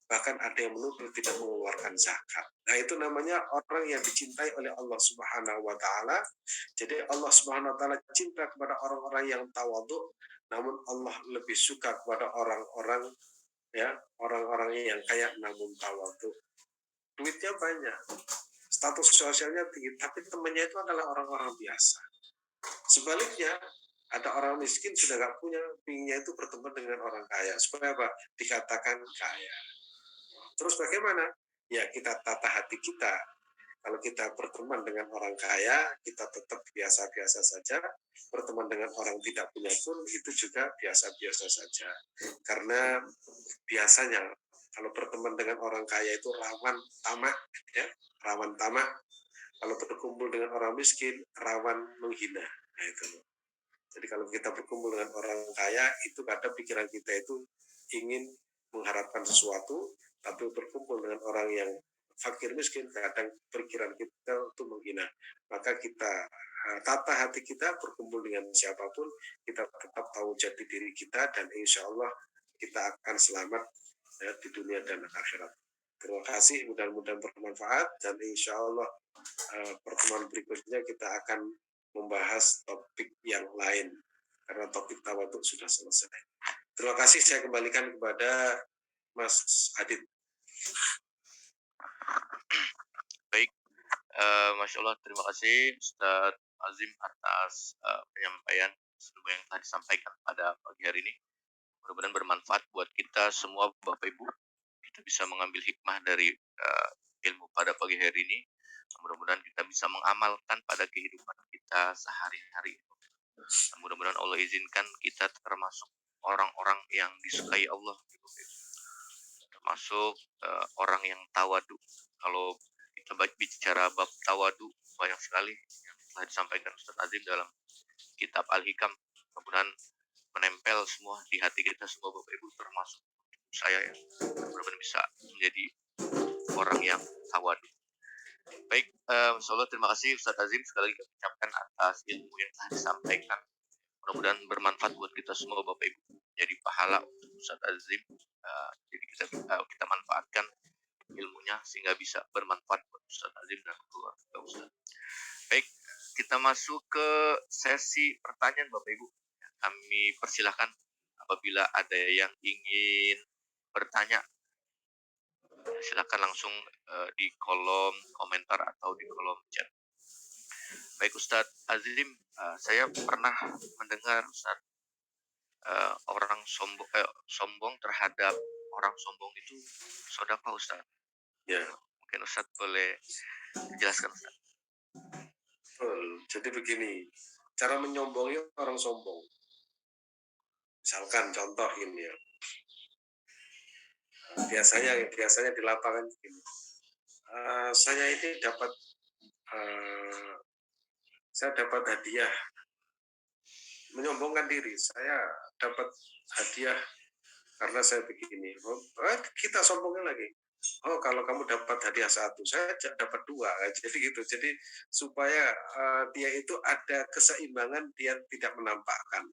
bahkan ada yang menuduh tidak mengeluarkan zakat. Nah, itu namanya orang yang dicintai oleh Allah Subhanahu wa Ta'ala. Jadi Allah Subhanahu wa Ta'ala cinta kepada orang-orang yang tawadhu, namun Allah lebih suka kepada orang-orang orang-orang yang kaya namun tawadhu. Duitnya banyak, status sosialnya tinggi, tapi temannya itu adalah orang-orang biasa. Sebaliknya, ada orang miskin sudah nggak punya, pinginnya itu berteman dengan orang kaya. Supaya apa? Dikatakan kaya. Terus bagaimana? Ya kita tata hati kita. Kalau kita berteman dengan orang kaya, kita tetap biasa-biasa saja. Berteman dengan orang tidak punya pun, itu juga biasa-biasa saja. Karena biasanya kalau berteman dengan orang kaya itu rawan tamak, ya, rawan tamak. Kalau berkumpul dengan orang miskin, rawan menghina. Nah, itu. Jadi kalau kita berkumpul dengan orang kaya, itu kadang pikiran kita itu ingin mengharapkan sesuatu, tapi berkumpul dengan orang yang fakir miskin, kadang pikiran kita itu menghina. Maka kita tata hati kita, berkumpul dengan siapapun, kita tetap tahu jati diri kita, dan insya Allah kita akan selamat di dunia dan akhirat. Terima kasih, mudah-mudahan bermanfaat, dan insya Allah pertemuan berikutnya kita akan membahas topik yang lain, karena topik tawadhu sudah selesai. Terima kasih, saya kembalikan kepada Mas Adit. Baik, Masya Allah, terima kasih Ustadz Azim atas penyampaian semua yang telah disampaikan pada pagi hari ini. Mudah-mudahan bermanfaat buat kita semua, Bapak Ibu. Kita bisa mengambil hikmah dari ilmu pada pagi hari ini. Mudah-mudahan kita bisa mengamalkan pada kehidupan kita sehari-hari. Mudah-mudahan Allah izinkan kita termasuk orang-orang yang disukai Allah, termasuk orang yang tawadu. Kalau kita bicara bab tawadu, banyak sekali yang telah disampaikan Ustaz Azim dalam kitab Al-Hikam. Mudah-mudahan menempel semua di hati kita semua, Bapak Ibu, termasuk saya, yang mudah-mudahan bisa menjadi orang yang tawadu. Baik, Masya Allah, terima kasih Ustadz Azim sekali lagi kami ucapkan atas ilmu yang telah disampaikan. Mudah-mudahan bermanfaat buat kita semua Bapak Ibu. Jadi pahala untuk Ustadz Azim. Jadi kita manfaatkan ilmunya sehingga bisa bermanfaat buat Ustadz Azim dan keluarga Ustadz. Baik, kita masuk ke sesi pertanyaan Bapak Ibu. Kami persilahkan apabila ada yang ingin bertanya, silakan langsung di kolom komentar atau di kolom chat. Baik Ustadz Azim, saya pernah mendengar Ustadz, orang sombong terhadap orang sombong itu sedekah Ustadz. Ya, Mungkin Ustadz boleh jelaskan Ustadz. betul. Jadi begini, cara menyombongi orang sombong. Misalkan contoh ini ya, biasanya di lapangan begini. Eh, saya dapat hadiah, menyombongkan diri. Saya dapat hadiah karena saya begini. Kita sombongin lagi. Oh, kalau kamu dapat hadiah satu, saya dapat dua. Jadi gitu. Jadi supaya dia itu ada keseimbangan, dia tidak menampakkan.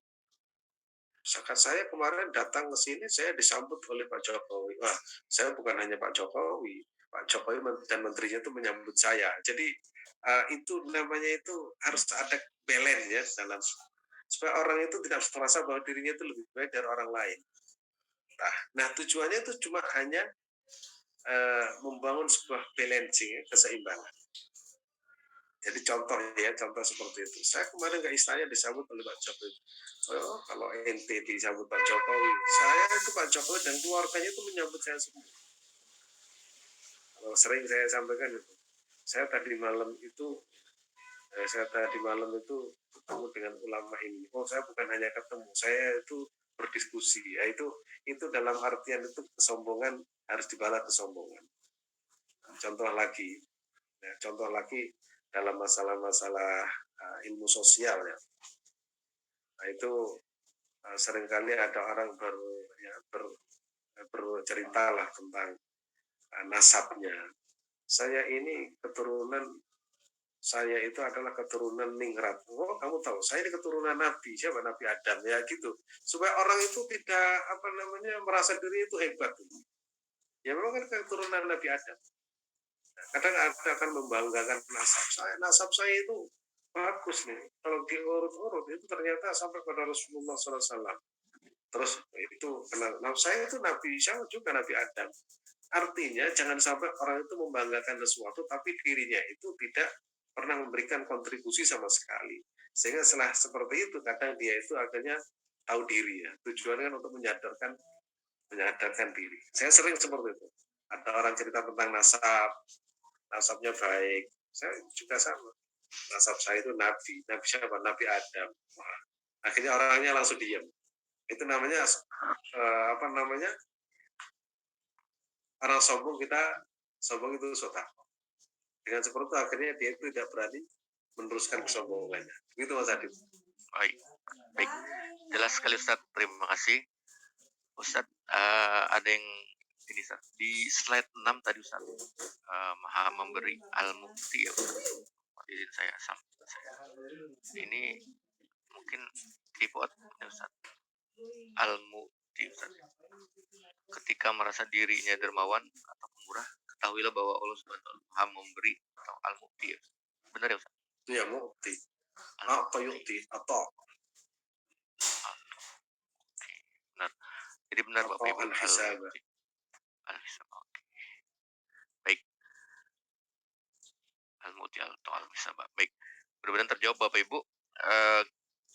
Misalkan saya kemarin datang ke sini, saya disambut oleh Pak Jokowi. Wah, saya bukan hanya Pak Jokowi dan menterinya itu menyambut saya. Jadi itu namanya itu harus ada balance ya dalam supaya orang itu tidak merasa bahwa dirinya itu lebih baik dari orang lain. Nah tujuannya itu cuma hanya membangun sebuah balancing, ya, keseimbangan. Jadi contoh seperti itu. Saya kemarin ke istana disambut oleh Pak Jokowi. Oh, kalau ente disambut Pak Jokowi, saya itu Pak Jokowi dan keluarganya itu menyambut saya semua. Kalau sering saya sampaikan itu, saya tadi malam itu ketemu dengan ulama ini. Oh, saya bukan hanya ketemu, saya itu berdiskusi. Ya, itu dalam artian itu kesombongan harus dibalas kesombongan. Contoh lagi dalam masalah-masalah ilmu sosial ya. Nah itu seringkali ada orang bercerita lah tentang nasabnya. Saya itu adalah keturunan Ningrat. Oh, kamu tahu, saya ini keturunan Nabi. Siapa? Nabi Adam. Ya gitu. Supaya orang itu tidak merasa diri itu hebat. Ya memang kan keturunan Nabi Adam. Kadang ada akan membanggakan nasab saya. Nasab saya itu bagus nih. Kalau diurut-urut itu ternyata sampai pada Rasulullah SAW. Terus itu kenal. Saya itu Nabi, saya juga Nabi Adam. Artinya jangan sampai orang itu membanggakan sesuatu, tapi dirinya itu tidak pernah memberikan kontribusi sama sekali. Sehingga setelah seperti itu, kadang dia itu akhirnya tahu diri ya. Tujuannya kan untuk menyadarkan diri. Saya sering seperti itu. Ada orang cerita tentang nasabnya baik. Saya juga sama. Nasab saya itu Nabi. Nabi siapa? Nabi Adam. Wah, akhirnya orangnya langsung diam. Itu namanya orang sombong itu sotako. Dengan seperti itu akhirnya dia itu tidak berani meneruskan kesombongannya. Begitu Mas Adib. Baik. Jelas sekali Ustadz. Terima kasih. Ustadz, ada yang ini Ustadz. Di slide 6 tadi Ustadz, Maha memberi al-mukti ya Ustadz. Izin saya. Ini mungkin keyboard ya Ustadz. Al-mukti Ustadz. Ketika merasa dirinya dermawan atau pemurah, ketahuilah bahwa Allah Subhanahu wa taala Maha memberi atau al-mukti ya. Benar ya Ustaz? Iya, mukti. Atau yukti atau. Benar. Jadi benar Bapak Ibu. Al-hisab. Baik. Al-mukti atau al-hisab. Baik. Mudah-mudahan terjawab Bapak Ibu.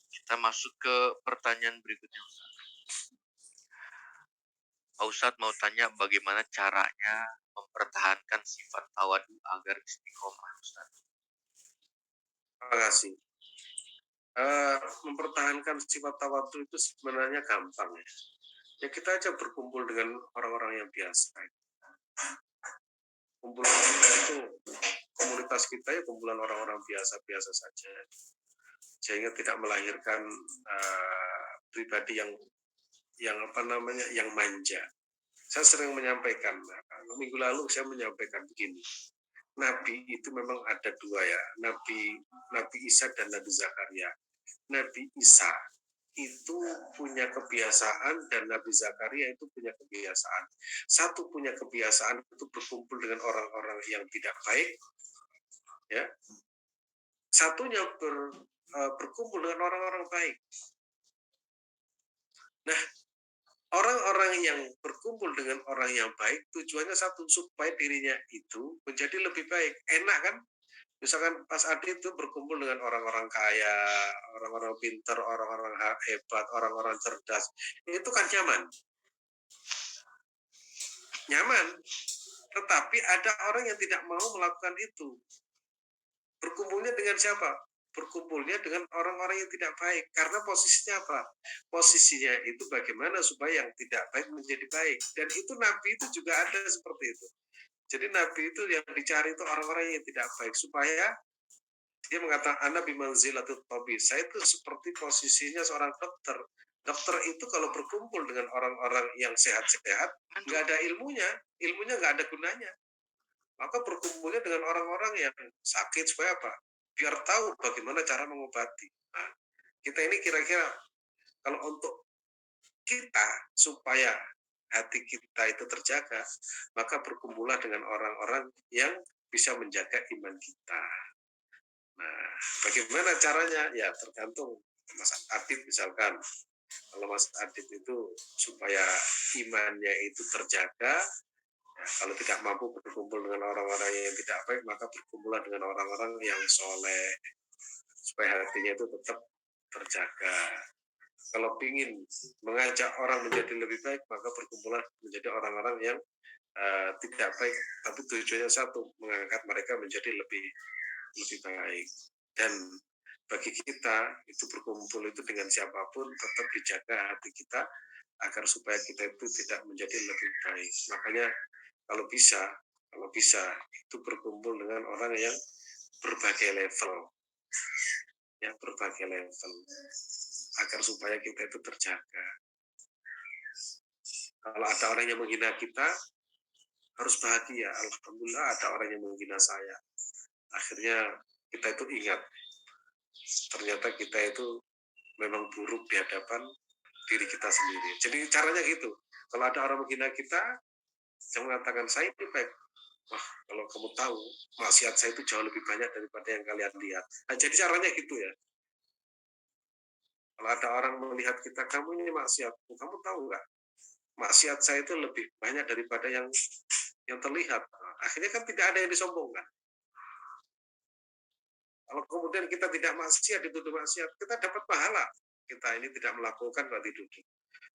Kita masuk ke pertanyaan berikutnya Ustaz. Pak Ustadz mau tanya bagaimana caranya mempertahankan sifat tawadu agar istiqomah Ustadz. Terima kasih. Mempertahankan sifat tawadu itu sebenarnya gampang ya. Ya kita aja berkumpul dengan orang-orang yang biasa. Kumpulan kita itu, komunitas kita ya kumpulan orang-orang biasa-biasa saja. Sehingga tidak melahirkan pribadi yang manja. Saya sering menyampaikan, minggu lalu saya menyampaikan begini. Nabi itu memang ada dua ya, Nabi Isa dan Nabi Zakaria. Nabi Isa itu punya kebiasaan dan Nabi Zakaria itu punya kebiasaan. Satu punya kebiasaan itu berkumpul dengan orang-orang yang tidak baik, ya. Satunya berkumpul dengan orang-orang baik. Nah, orang-orang yang berkumpul dengan orang yang baik tujuannya satu, supaya dirinya itu menjadi lebih baik. Enak kan? Misalkan Mas Adi itu berkumpul dengan orang-orang kaya, orang-orang pintar, orang-orang hebat, orang-orang cerdas, itu kan nyaman. Nyaman. Tetapi ada orang yang tidak mau melakukan itu. Berkumpulnya dengan siapa? Berkumpulnya dengan orang-orang yang tidak baik. Karena posisinya apa? Posisinya itu bagaimana supaya yang tidak baik menjadi baik. Dan itu Nabi itu juga ada seperti itu. Jadi Nabi itu yang dicari itu orang-orang yang tidak baik. Supaya dia mengatakan, Ana bimanzilatul tabib. Saya itu seperti posisinya seorang dokter. Dokter itu kalau berkumpul dengan orang-orang yang sehat-sehat, nggak ada ilmunya nggak ada gunanya. Maka berkumpulnya dengan orang-orang yang sakit supaya apa? Biar tahu bagaimana cara mengobati. Nah, kita ini kira-kira kalau untuk kita supaya hati kita itu terjaga, maka berkumpullah dengan orang-orang yang bisa menjaga iman kita. Nah, bagaimana caranya? Ya tergantung Mas Adit misalkan. Kalau Mas Adit itu supaya imannya itu terjaga, ya, kalau tidak mampu berkumpul dengan orang-orang yang tidak baik, maka berkumpullah dengan orang-orang yang soleh, supaya hatinya itu tetap terjaga. Kalau ingin mengajak orang menjadi lebih baik, maka berkumpullah menjadi orang-orang yang tidak baik, tapi tujuannya satu, mengangkat mereka menjadi lebih baik. Dan bagi kita itu berkumpul itu dengan siapapun tetap dijaga hati kita agar supaya kita itu tidak menjadi lebih baik. Makanya kalau bisa itu berkumpul dengan orang yang berbagai level, ya berbagai level agar supaya kita itu terjaga. Kalau ada orang yang menghina kita, harus bahagia. Alhamdulillah ada orang yang menghina saya. Akhirnya kita itu ingat, ternyata kita itu memang buruk di hadapan diri kita sendiri. Jadi caranya gitu. Kalau ada orang menghina kita, jangan mengatakan saya ini baik. Wah, kalau kamu tahu, maksiat saya itu jauh lebih banyak daripada yang kalian lihat. Nah, jadi caranya gitu ya. Kalau ada orang melihat kita, kamu ini maksiat, kamu tahu nggak? Maksiat saya itu lebih banyak daripada yang terlihat. Nah, akhirnya kan tidak ada yang disombongkan. Kalau kemudian kita tidak maksiat, dituduh maksiat, kita dapat pahala. Kita ini tidak melakukan berarti duduk.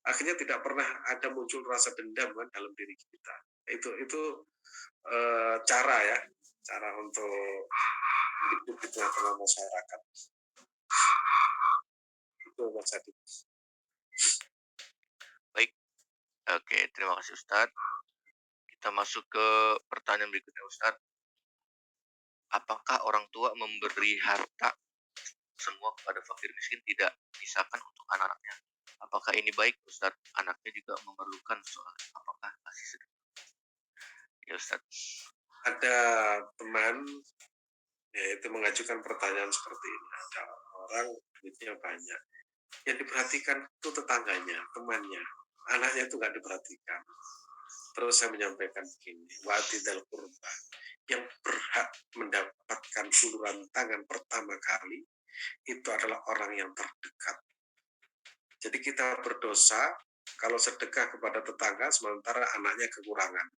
Akhirnya tidak pernah ada muncul rasa dendam kan dalam diri kita. Itu cara ya, cara untuk hidup di tengah-tengah masyarakat. Itu Mas Adi. Baik, oke, terima kasih Ustadz. Kita masuk ke pertanyaan berikutnya Ustadz. Apakah orang tua memberi harta semua kepada fakir miskin tidak misalkan untuk anak-anaknya? Apakah ini baik Ustadz? Anaknya juga memerlukan soal apakah kasih sedekah? Ya Ustadz. Ada teman yaitu mengajukan pertanyaan seperti ini. Ada orang duitnya banyak. Yang diperhatikan itu tetangganya, temannya. Anaknya itu nggak diperhatikan. Terus saya menyampaikan begini, wa'tidal qurba, yang berhak mendapatkan uluran tangan pertama kali itu adalah orang yang terdekat. Jadi kita berdosa kalau sedekah kepada tetangga sementara anaknya kekurangan.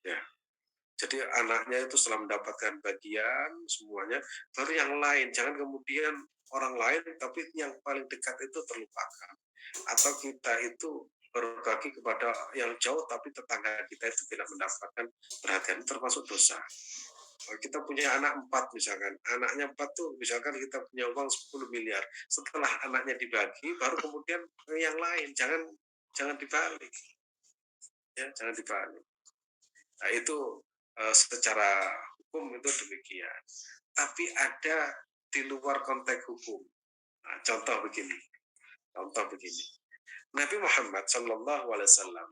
Ya. Jadi anaknya itu setelah mendapatkan bagian semuanya, baru yang lain. Jangan kemudian orang lain tapi yang paling dekat itu terlupakan. Atau kita itu berbagi kepada yang jauh tapi tetangga kita itu tidak mendapatkan perhatian, termasuk dosa. Kalau kita punya anak 4 misalkan, anaknya 4 tuh misalkan kita punya uang 10 miliar, setelah anaknya dibagi baru kemudian yang lain, jangan dibalik. Ya, jangan dibalik. Nah, itu secara hukum itu demikian. Tapi ada di luar konteks hukum. Nah, contoh begini. Nabi Muhammad Sallallahu Alaihi Wasallam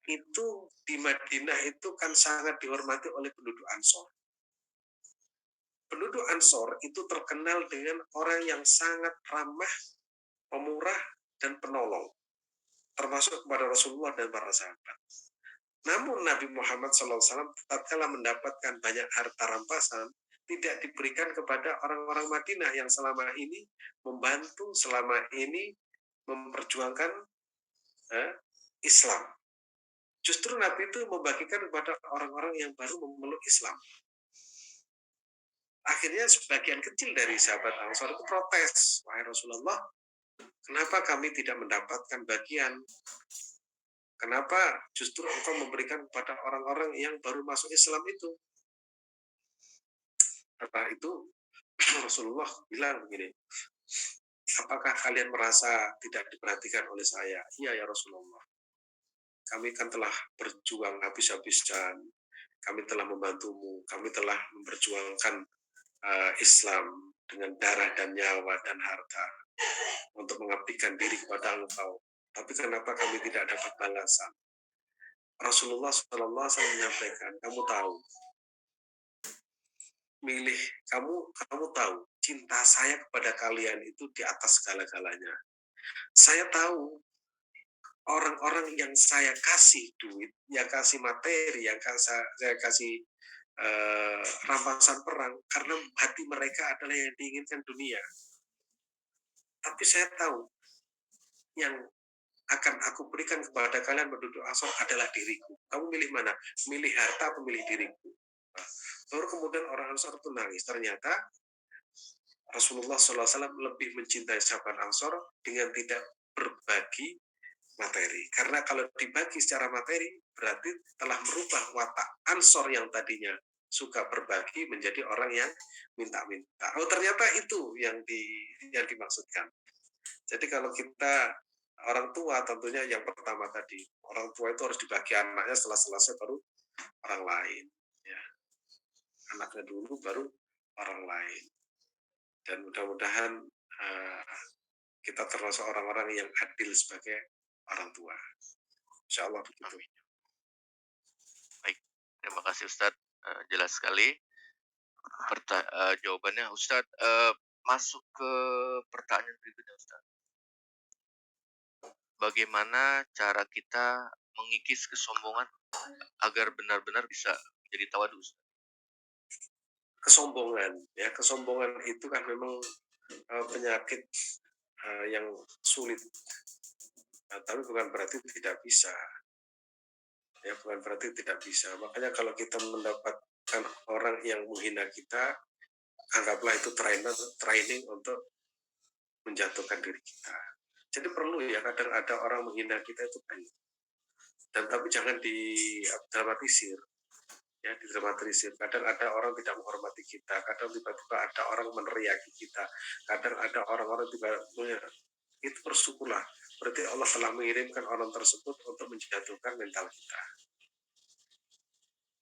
itu di Madinah itu kan sangat dihormati oleh penduduk Ansor. Penduduk Ansor itu terkenal dengan orang yang sangat ramah, pemurah, dan penolong, termasuk kepada Rasulullah dan para sahabat. Namun Nabi Muhammad SAW tatkala mendapatkan banyak harta rampasan, tidak diberikan kepada orang-orang Madinah yang selama ini membantu, selama ini memperjuangkan Islam. Justru Nabi itu membagikan kepada orang-orang yang baru memeluk Islam. Akhirnya sebagian kecil dari sahabat Ansor itu protes, wahai Rasulullah, kenapa kami tidak mendapatkan bagian? Kenapa justru engkau memberikan kepada orang-orang yang baru masuk Islam itu? Setelah itu Rasulullah bilang begini, apakah kalian merasa tidak diperhatikan oleh saya? Iya ya Rasulullah. Kami kan telah berjuang habis-habisan. Kami telah membantumu. Kami telah memperjuangkan Islam dengan darah dan nyawa dan harta untuk mengabdikan diri kepada engkau. Tapi kenapa kami tidak dapat balasan? Rasulullah SAW menyampaikan, kamu tahu, kamu tahu, cinta saya kepada kalian itu di atas segala-galanya. Saya tahu orang-orang yang saya kasih duit, yang kasih materi, yang saya kasih rampasan perang, karena hati mereka adalah yang diinginkan dunia. Tapi saya tahu yang akan aku berikan kepada kalian penduduk Ansor adalah diriku. Kamu milih mana? Milih harta atau milih diriku? Nah, baru kemudian orang Ansor itu nangis. Ternyata Rasulullah SAW lebih mencintai sahabat Ansor dengan tidak berbagi materi. Karena kalau dibagi secara materi, berarti telah merubah watak Ansor yang tadinya suka berbagi menjadi orang yang minta-minta. Oh, ternyata itu yang dimaksudkan. Jadi kalau kita orang tua tentunya yang pertama tadi, orang tua itu harus dibagi anaknya, setelah selesai baru orang lain. Ya. Anaknya dulu baru orang lain. Dan mudah-mudahan kita termasuk orang-orang yang adil sebagai orang tua. Insya Allah begitu. Amin. Baik, terima kasih Ustadz. Jelas sekali jawabannya Ustadz. Masuk ke pertanyaan berikutnya Ustadz. Bagaimana cara kita mengikis kesombongan agar benar-benar bisa menjadi tawadu Ustadz? Kesombongan itu kan memang penyakit yang sulit. Tapi bukan berarti tidak bisa. Ya, bukan berarti tidak bisa. Makanya kalau kita mendapatkan orang yang menghina kita, anggaplah itu training untuk menjatuhkan diri kita. Jadi perlu ya, kadang ada orang menghina kita itu baik. Dan tapi jangan didramatisir. Ya, didramatisir. Kadang ada orang tidak menghormati kita, kadang tiba-tiba ada orang meneriaki kita, kadang ada orang-orang tiba-tiba itu bersyukurlah. Berarti Allah telah mengirimkan orang tersebut untuk menjatuhkan mental kita.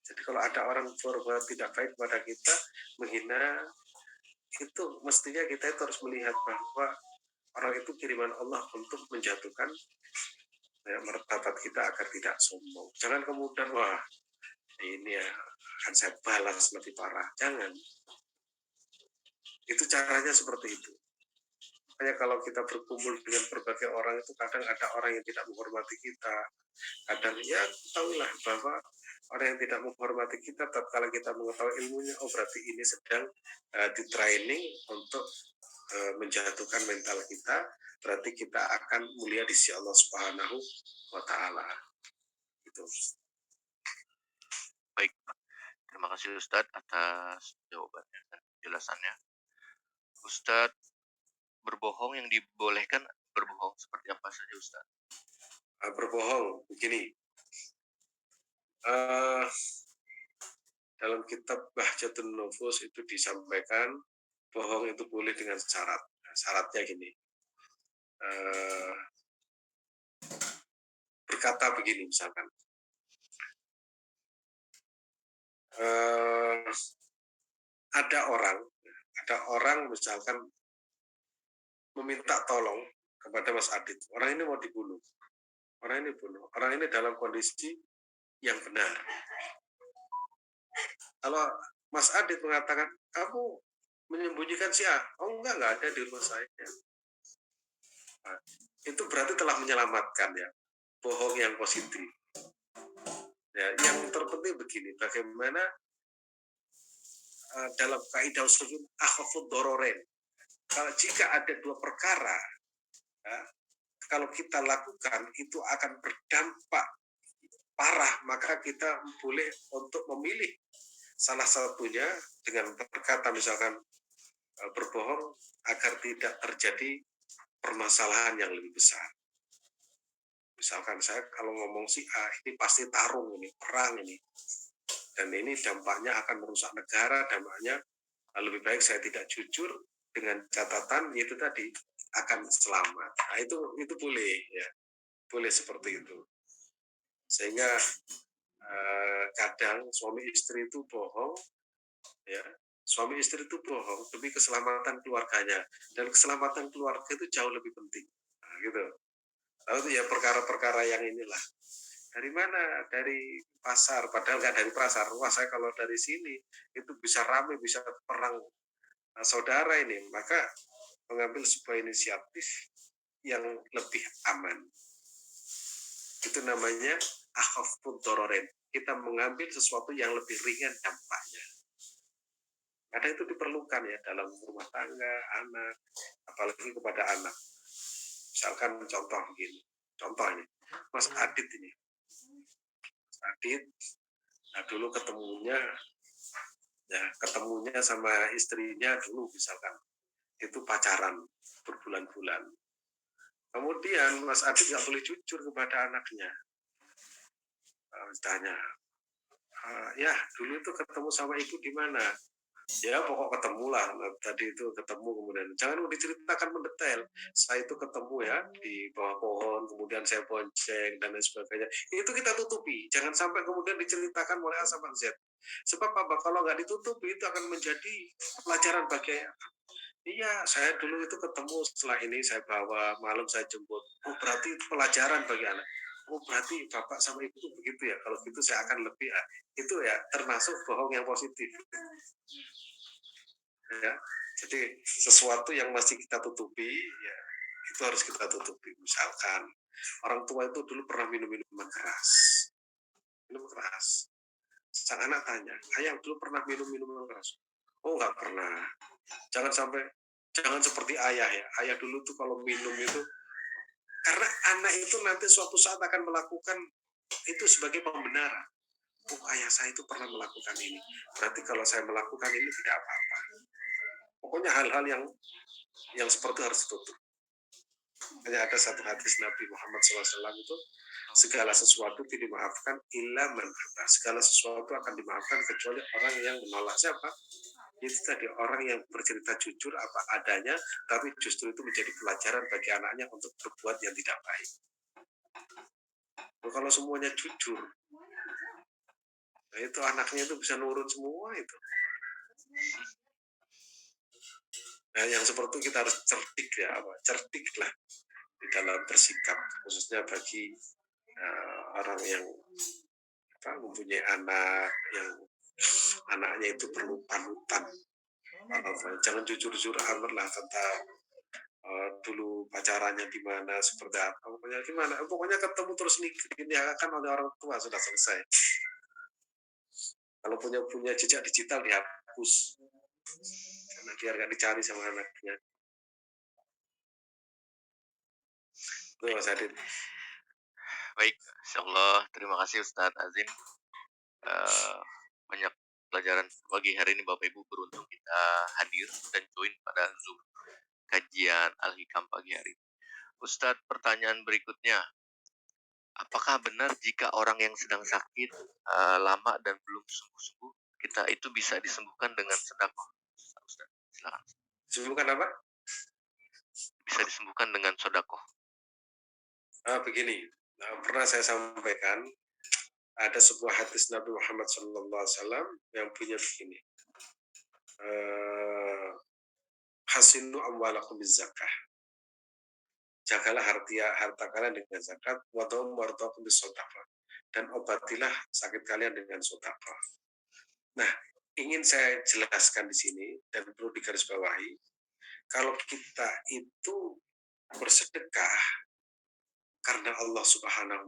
Jadi kalau ada orang berbuat tidak baik kepada kita, menghina, itu mestinya kita itu harus melihat bahwa orang itu kiriman Allah untuk menjatuhkan martabat kita agar tidak sombong. Jangan kemudian, wah ini ya akan saya balas lebih parah. Jangan. Itu caranya seperti itu. Makanya kalau kita berkumpul dengan berbagai orang itu kadang ada orang yang tidak menghormati kita. Kadang ya tahulah bahwa orang yang tidak menghormati kita tatkala kita mengetahui ilmunya, oh berarti ini sedang di-training untuk menjatuhkan mental kita, berarti kita akan mulia di sisi Allah Subhanahu wa taala. Itu. Baik, terima kasih Ustadz atas jawabannya dan penjelasannya. Ustadz, berbohong yang dibolehkan berbohong seperti apa saja Ustadz? Berbohong begini. Dalam kitab Bahjatun Nufus itu disampaikan bohong itu boleh dengan syarat. Syaratnya gini. Berkata begini misalkan. Ada orang misalkan meminta tolong kepada Mas Adit. Orang ini mau dibunuh. orang ini bunuh, orang ini dalam kondisi yang benar. Kalau Mas Adit mengatakan, kamu menyembunyikan si A, oh enggak ada di rumah saya. Nah, itu berarti telah menyelamatkan ya, bohong yang positif. Ya, yang terpenting begini, bagaimana dalam kaidah usul akhafud dororen. Kalau jika ada dua perkara, ya, kalau kita lakukan itu akan berdampak parah, maka kita boleh untuk memilih salah satunya dengan berkata misalkan berbohong agar tidak terjadi permasalahan yang lebih besar. Misalkan saya kalau ngomong si A ini pasti tarung ini, perang ini, dan ini dampaknya akan merusak negara, dampaknya lebih baik saya tidak jujur dengan catatan itu tadi akan selamat. Nah, itu boleh ya, boleh seperti itu. Sehingga kadang suami istri itu bohong, ya suami istri itu bohong demi keselamatan keluarganya, dan keselamatan keluarga itu jauh lebih penting. Nah, gitu. Lalu itu ya perkara-perkara yang inilah. Dari mana? Dari pasar. Padahal nggak dari pasar. Wah, saya kalau dari sini itu bisa ramai, bisa perang saudara ini. Maka mengambil sebuah inisiatif yang lebih aman. Itu namanya akhafud dororen. Kita mengambil sesuatu yang lebih ringan dampaknya. Kadang itu diperlukan ya dalam rumah tangga, anak, apalagi kepada anak. Misalkan contoh begini. Contoh ini, Mas Adit ini. Mas Adit, nah dulu ketemunya sama istrinya dulu misalkan. Itu pacaran berbulan-bulan. Kemudian Mas Adit nggak boleh jujur kepada anaknya. Tanya, ya dulu itu ketemu sama ibu di mana? Ya pokok ketemu lah, tadi itu ketemu kemudian jangan diceritakan mendetail, saya itu ketemu ya di bawah pohon, kemudian saya bonceng dan lain sebagainya, itu kita tutupi, jangan sampai kemudian diceritakan oleh A sampai Z. Sebab apa? Kalau nggak ditutupi itu akan menjadi pelajaran bagi iya saya dulu itu ketemu, setelah ini saya bawa, malam saya jemput, oh berarti itu pelajaran bagi anak, oh berarti bapak sama ibu itu begitu ya, kalau gitu saya akan lebih, itu ya termasuk bohong yang positif ya. Jadi sesuatu yang masih kita tutupi ya itu harus kita tutupi. Misalkan orang tua itu dulu pernah minum minuman keras, sang anak tanya, ayah dulu pernah minum minuman keras? Oh nggak pernah. Jangan seperti ayah ya, ayah dulu tuh kalau minum itu, karena anak itu nanti suatu saat akan melakukan itu sebagai pembenaran. Oh ayah saya itu pernah melakukan ini, berarti kalau saya melakukan ini tidak apa-apa. Pokoknya hal-hal yang seperti harus ditutup. Hanya ada satu hadis Nabi Muhammad SAW itu, segala sesuatu tidak dimaafkan illa man aba. Segala sesuatu akan dimaafkan kecuali orang yang menolak. Siapa? Itu tadi orang yang bercerita jujur apa adanya, tapi justru itu menjadi pelajaran bagi anaknya untuk berbuat yang tidak baik. Nah, kalau semuanya jujur, nah itu anaknya itu bisa nurut semua itu. Nah, yang seperti itu kita harus cerdik ya, cerdik lah di dalam bersikap, khususnya bagi orang yang mempunyai anak yang anaknya itu perlu panutan. Jangan jujur-jujur amat lah tentang dulu pacarannya di mana, seperti apa, pokoknya gimana, pokoknya ketemu terus nikahkan oleh orang tua sudah selesai. Kalau punya jejak digital dihapus, karena biar nggak dicari sama anaknya. Itu Mas Adit. Baik, insyaallah terima kasih Ustadz Azim. Banyak pelajaran pagi hari ini Bapak Ibu, beruntung kita hadir dan join pada Zoom kajian Al-Hikam pagi hari. Ustadz, pertanyaan berikutnya, apakah benar jika orang yang sedang sakit lama dan belum sembuh-sembuh, kita itu bisa disembuhkan dengan sedekah? Ustadz, silakan. Sembuhkan apa? Bisa disembuhkan dengan sedekah. Begini, pernah saya sampaikan ada sebuah hadis Nabi Muhammad SAW yang punya begini, hasinu amwalakum bizakah. jagalah harta kalian dengan zakat, wadau martakum bisodaqah, dan obatilah sakit kalian dengan sodaqah. Nah, ingin saya jelaskan di sini dan perlu digarisbawahi, kalau kita itu bersedekah karena Allah Subhanahu